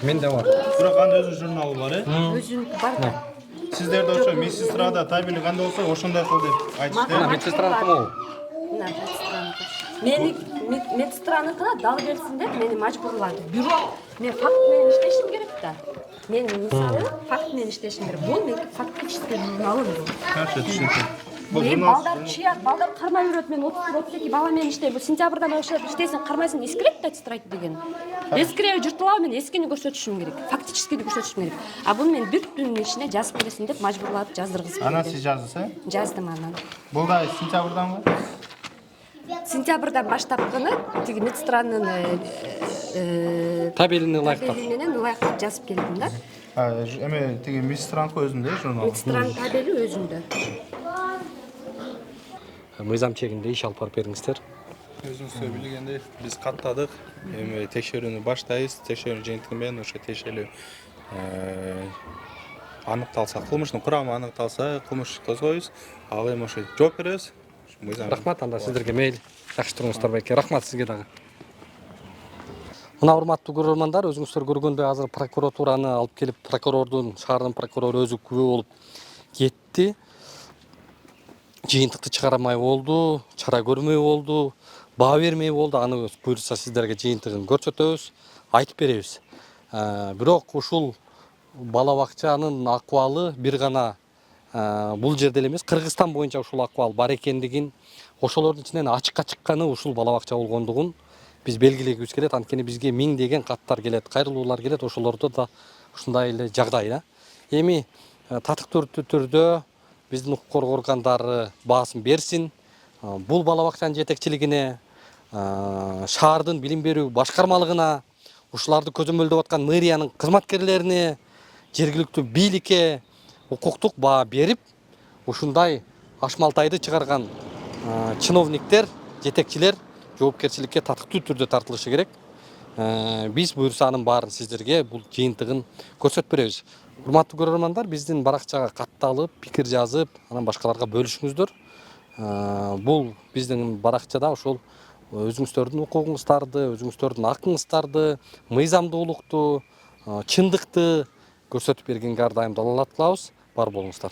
Менде бар. Бирок анда өзүнүн журналы бар, Өзүнүкү бар да. Сиздерде ошо медсестрада табели кандай болсо ошондой кыл деп айтышты. Медсестраныкы могу. Мени медсестраныкына дал келсин деп мени мажбурлады. Бирок мен факт менен иштешим керек да. Мен мисалы факт менен иштешим керек. Бул менин фактический журналым бул. Каршы түшүнүктүү. Мен балдар чыяк, балдар кармай берет, мен 31-32 бала менен иштейм. Бул сентябрдан баштап иштесең кармайсың, эскирет да страйк деген. Эскиреби жыртылабы, мен эскини көрсөтүшүм керек. Фактически көрсөтүшүм керек. А буну мен бир түнүн ичинде жазып келесиң деп мажбурлап жаздыргызып. Анан сиз жаздыңыз, Жаздым анан. Бул да сентябрданбы? Сентябрдан баштапкыны тиги медсестранын табелини ылайыктап. Табели менен ылайыктап жазып келдим да. Эме тиги медсестраныкы өзүндө журнал. Медсестранын табели өзүндө. Мыйзам чегинде иш алып барып бериңиздер. Өзүңүздөр билгендей, биз каттадык. Эми текшерүүнү баштайбыз. Текшерүү жыйынтыгы менен ошо текшерүү аныкталса, кылмыштын курамы аныкталса, кылмыш иш козгойбуз. Ал эми ошо жооп беребиз. Рахмат, анда сиздерге мейли. Жакшы туруңуздар байке. Рахмат сизге дагы. Мына урматтуу көрөрмандар, өзүңүздөр көргөндөй азыр прокуратураны алып келип, прокурордун, шаардын прокурору өзү күбө болуп кетти. Жыйынтыкты чыгарамай болду, чара көрмөй болду, баа бермей болду. Аны буйрса сиздерге жыйынтыгын көрсөтөбүз, айтып беребиз. Бирок ушул бала бакчанын акыбалы бир гана бул жерде эле эмес, Кыргызстан боюнча ушул акыбал бар экендигин, ошолордун ичинен ачыкка чыкканы ушул бала бакча болгондугун биз белгилегибиз келет. Анткени бизге миңдеген каттар келет, кайрылуулар келет, ошолордо да ушундай эле жагдай да. Эми татыктуу түрдө биздин укук коргоо органдары баасын берсин. Бул бала бакчанын жетекчилигине, шаардын билим берүү башкармалыгына, ушуларды көзөмөлдөп аткан мэриянын кызматкерлерине, жергиликтүү бийликке укуктук баа берип, ушундай ашмалтайды чыгарган чиновниктер, жетекчилер жоопкерчиликке татыктуу түрдө тартылышы керек. Биз буйрса анын баарын сиздерге бул жыйынтыгын көрсөтүп беребиз. Урматтуу көрөрмандар, биздин баракчага катталып, пикир жазып, анан башкаларга бөлүшүңүздөр. Бул биздин баракчада ошол өзүңүздөрдүн укугуңуздарды, өзүңүздөрдүн акыңыздарды, мыйзамдуулукту, чындыкты көрсөтүп бергенге ар дайым далалат кылабыз. Бар болуңуздар.